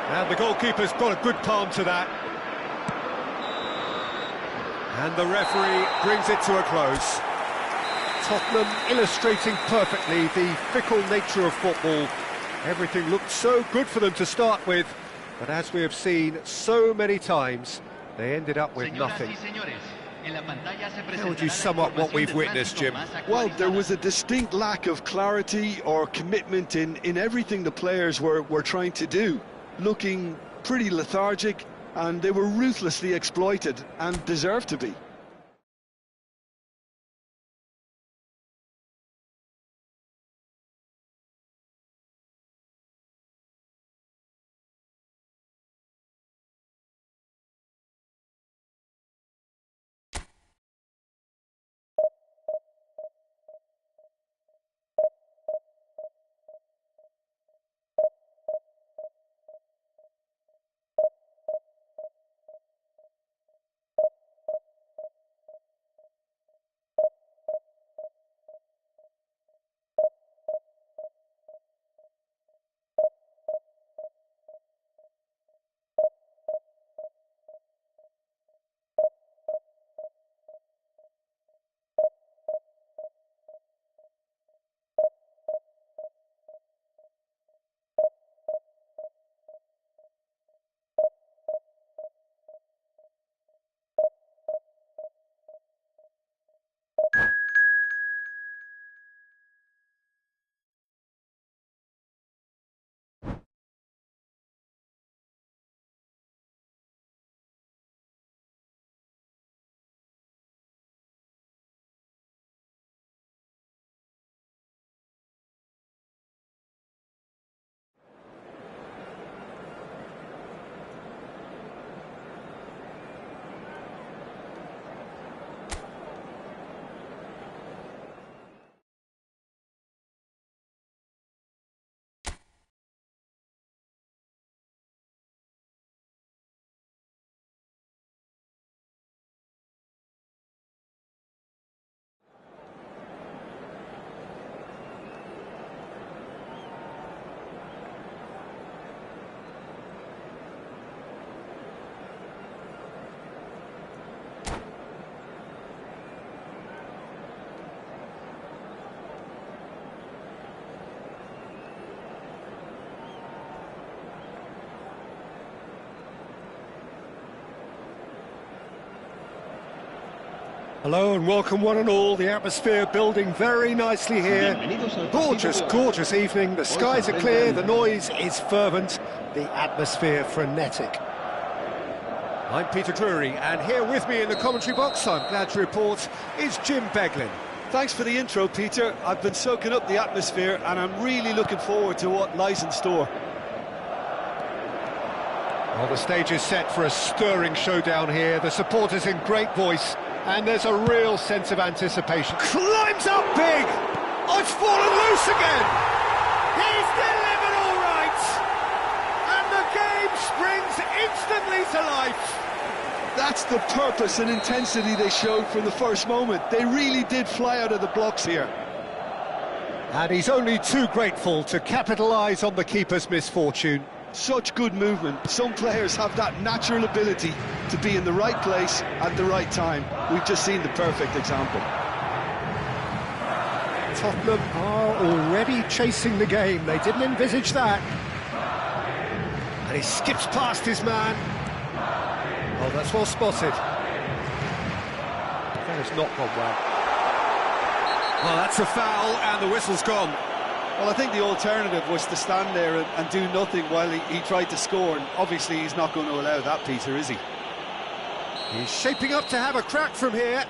And the goalkeeper's got a good palm to that. And the referee brings it to a close. Tottenham illustrating perfectly the fickle nature of football. Everything looked so good for them to start with, but as we have seen so many times, they ended up with nothing. How would you sum up what we've witnessed, Jim? Well, there was a distinct lack of clarity or commitment in everything the players were trying to do. Looking pretty lethargic, and they were ruthlessly exploited and deserved to be. Hello and welcome one and all. The atmosphere building very nicely here. Gorgeous, gorgeous evening. The skies are clear, the noise is fervent, the atmosphere frenetic. I'm Peter Drury, and here with me in the commentary box, I'm glad to report, is Jim Beglin. Thanks for the intro, Peter. I've been soaking up the atmosphere and I'm really looking forward to what lies in store. Well, the stage is set for a stirring showdown here. The supporters in great voice. And there's a real sense of anticipation. Climbs up big! Oh, it's fallen loose again! He's delivered all right! And the game instantly to life. That's the purpose and intensity they showed from the first moment. They really did fly out of the blocks here. And he's only too grateful to capitalise on the keeper's misfortune. Such good movement. Some players have that natural ability to be in the right place at the right time. We've just seen the perfect example. Tottenham are already chasing the game. They didn't envisage that. And he skips past his man. Oh, that's well spotted. That has not gone well. Well, that's a foul, and the whistle's gone. Well, I think the alternative was to stand there and do nothing while he tried to score, and obviously he's not going to allow that, Peter, is he? He's shaping up to have a crack from here.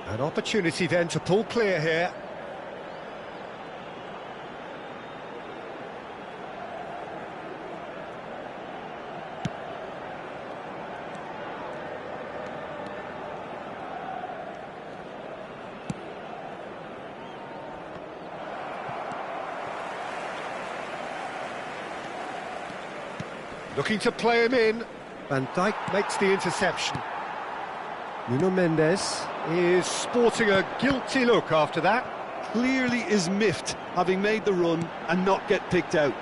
An opportunity then to pull clear here. Looking to play him in. Van Dijk makes the interception. Nuno Mendes is sporting a guilty look after that. Clearly is miffed, having made the run and not get picked out.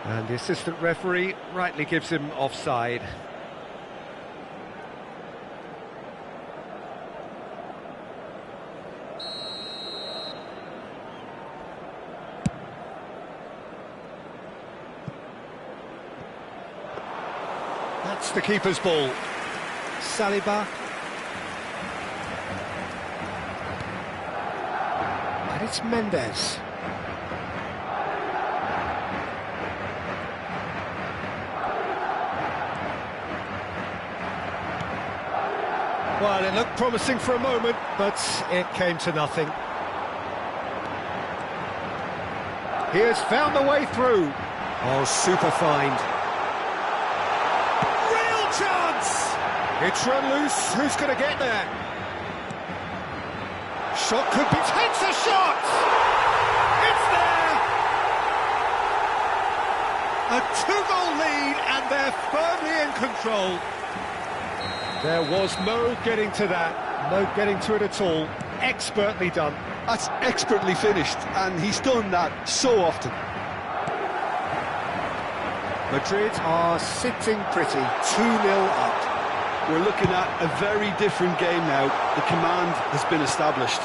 And the assistant referee rightly gives him offside. That's the keeper's ball. Saliba. And it's Mendes. Well, it looked promising for a moment, but it came to nothing. He has found the way through. Oh, super find. Chance! It's run loose. Who's going to get there? Shot could be... Takes a shot! It's there! A two-goal lead, and they're firmly in control. There was no getting to that. No getting to it at all. Expertly done. That's expertly finished, and he's done that so often. Madrid are sitting pretty, 2-0 up. We're looking at a very different game now. The command has been established.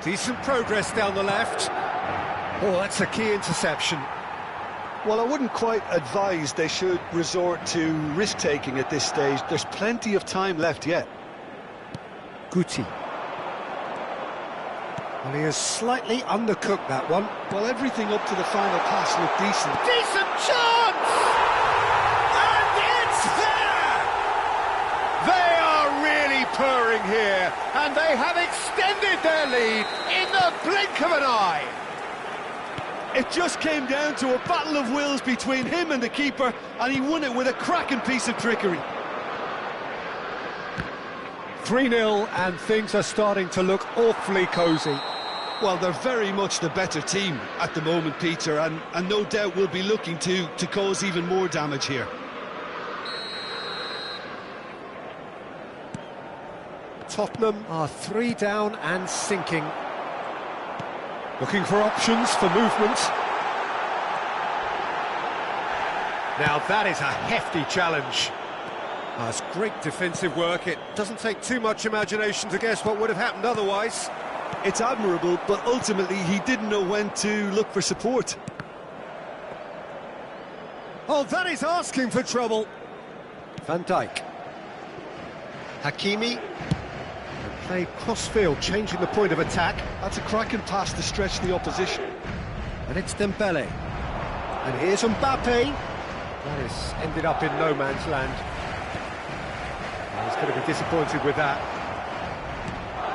Decent progress down the left. Oh, that's a key interception. Well, I wouldn't quite advise they should resort to risk-taking at this stage. There's plenty of time left yet. Guti. Well, he has slightly undercooked that one. Well, everything up to the final pass looked decent. Decent chance! And it's there! They are really purring here, and they have extended their lead in the blink of an eye. It just came down to a battle of wills between him and the keeper, and he won it with a cracking piece of trickery. 3-0, and things are starting to look awfully cosy. Well, they're very much the better team at the moment, Peter, and no doubt will be looking to cause even more damage here. Tottenham are 3 down and sinking. Looking for options for movement. Now that is a hefty challenge. That's great defensive work. It doesn't take too much imagination to guess what would have happened otherwise. It's admirable, but ultimately he didn't know when to look for support. Oh, that is asking for trouble. Van Dijk. Hakimi. And play cross-field, changing the point of attack. That's a cracking pass to stretch the opposition. And it's Dembele. And here's Mbappe. That has ended up in no man's land. Oh, he's going to be disappointed with that.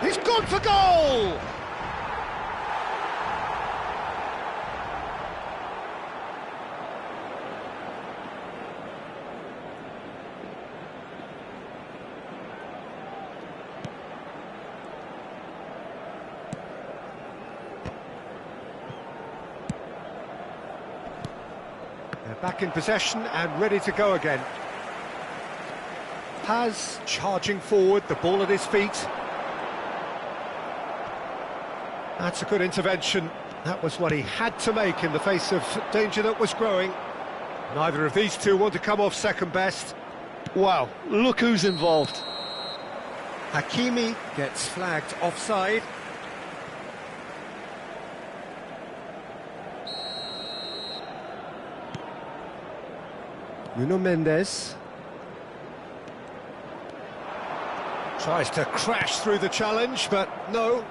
He's gone for goal! They're back in possession and ready to go again. Paz charging forward, the ball at his feet. That's a good intervention. That was what he had to make in the face of danger that was growing. Neither of these two want to come off second best. Wow, look who's involved. Hakimi gets flagged offside. Nuno Mendes tries to crash through the challenge, but no,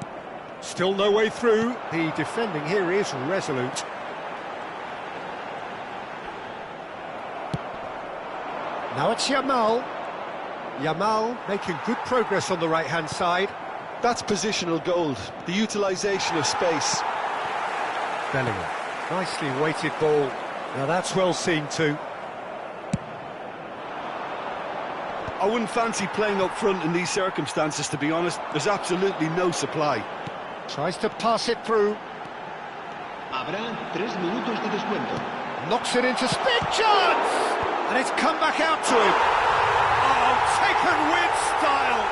still no way through. The defending here is resolute. Now it's Yamal. Yamal making good progress on the right-hand side. That's positional gold, the utilisation of space. Bellingham, nicely weighted ball. Now that's well seen too. I wouldn't fancy playing up front in these circumstances, to be honest. There's absolutely no supply. Tries to pass it through. Habrá 3 minutos de descuento. Knocks it into big chance! And it's come back out to him. Oh, taken with style.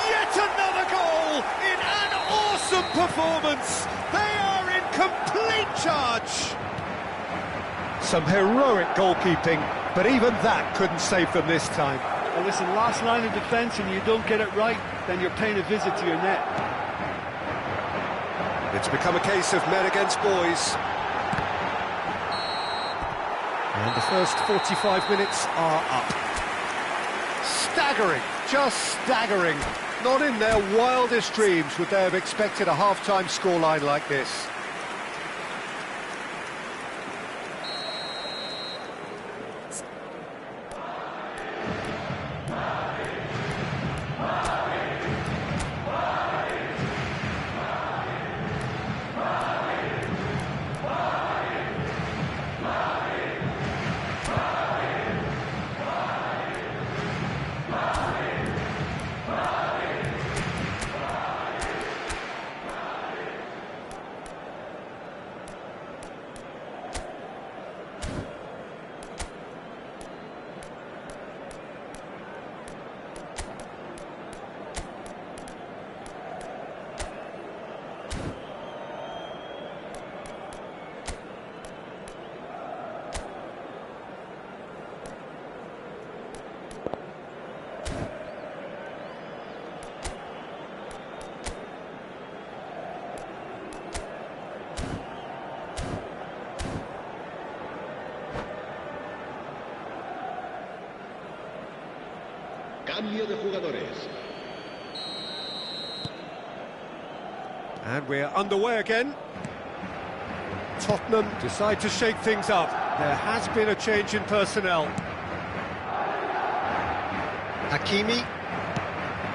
Yet another goal in an awesome performance. They are in complete charge. Some heroic goalkeeping, but even that couldn't save them this time. Well, listen, last line of defence, and you don't get it right, then you're paying a visit to your net. It's become a case of men against boys. And the first 45 minutes are up. Staggering, just staggering. Not in their wildest dreams would they have expected a half-time scoreline like this. Cambio de jugadores. And we're underway again. Tottenham decide to shake things up. There has been a change in personnel. Hakimi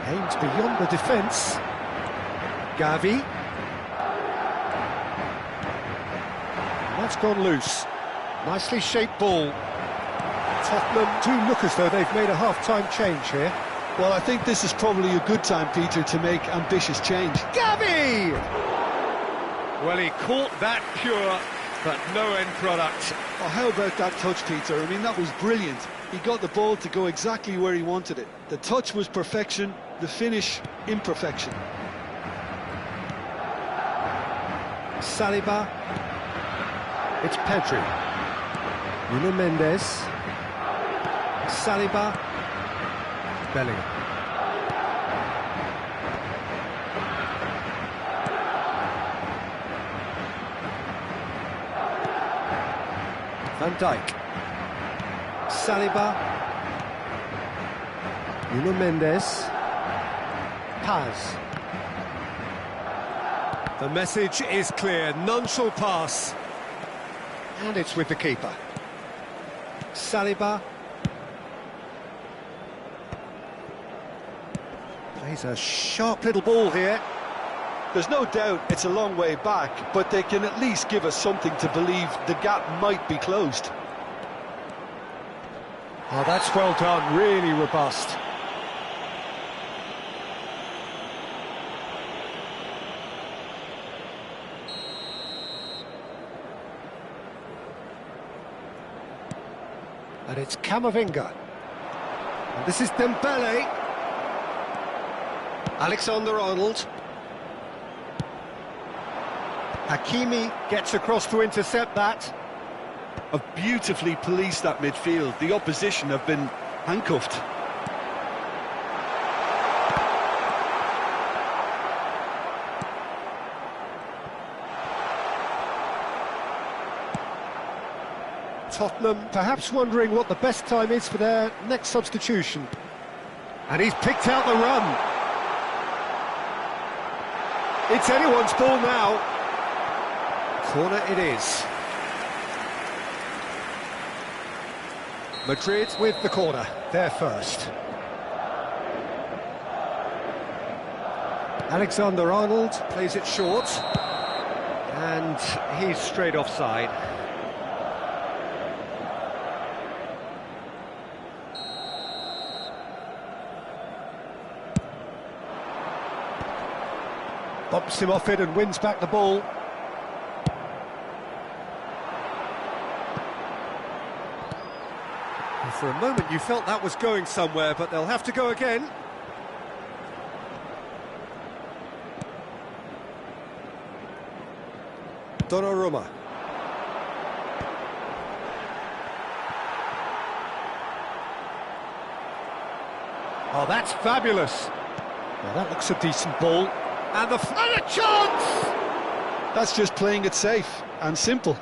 aims beyond the defence. Gavi. And that's gone loose. Nicely shaped ball. Tottenham do look as though they've made a half-time change here. Well, I think this is probably a good time, Peter, to make ambitious change. Gavi! Well, he caught that pure, but no end product. Oh, how about that touch, Peter? I mean, that was brilliant. He got the ball to go exactly where he wanted it. The touch was perfection, the finish, imperfection. Saliba. It's Pedri. Nuno Mendes. Saliba. Bellingham. Van Dijk. Saliba. Nuno Mendes. Paz. The message is clear, none shall pass. And it's with the keeper. Saliba. Plays a sharp little ball here. There's no doubt it's a long way back, but they can at least give us something to believe the gap might be closed. Oh, that's well done, really robust. And it's Camavinga. And this is Dembele. Alexander-Arnold. Hakimi gets across to intercept that. Have beautifully policed that midfield. The opposition have been handcuffed. Tottenham perhaps wondering what the best time is for their next substitution. And he's picked out the run. It's anyone's ball now. Corner it is. Madrid with the corner, they're first. Alexander-Arnold plays it short. And he's straight offside. Bumps him off it and wins back the ball. And for a moment you felt that was going somewhere, but they'll have to go again. Donnarumma. Oh, that's fabulous. Well, that looks a decent ball. And a chance! That's just playing it safe and simple.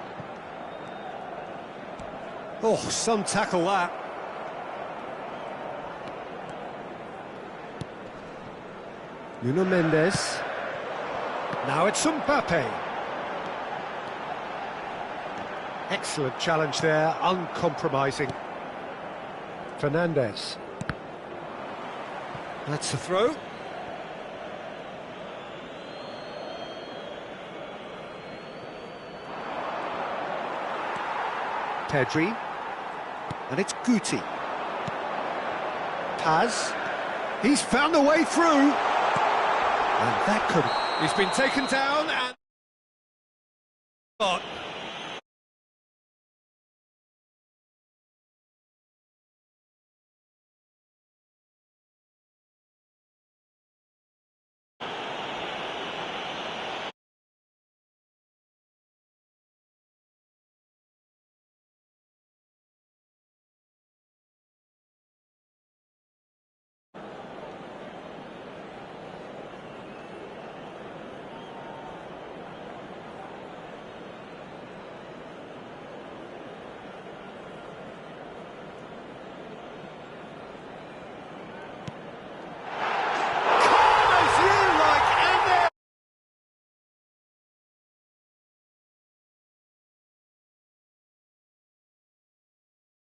Oh, some tackle that. Nuno Mendes. Now it's Mbappe. Excellent challenge there, uncompromising. Fernandes. That's a throw. Pedri, and it's Guti. Paz, he's found a way through, and that could... He's been taken down.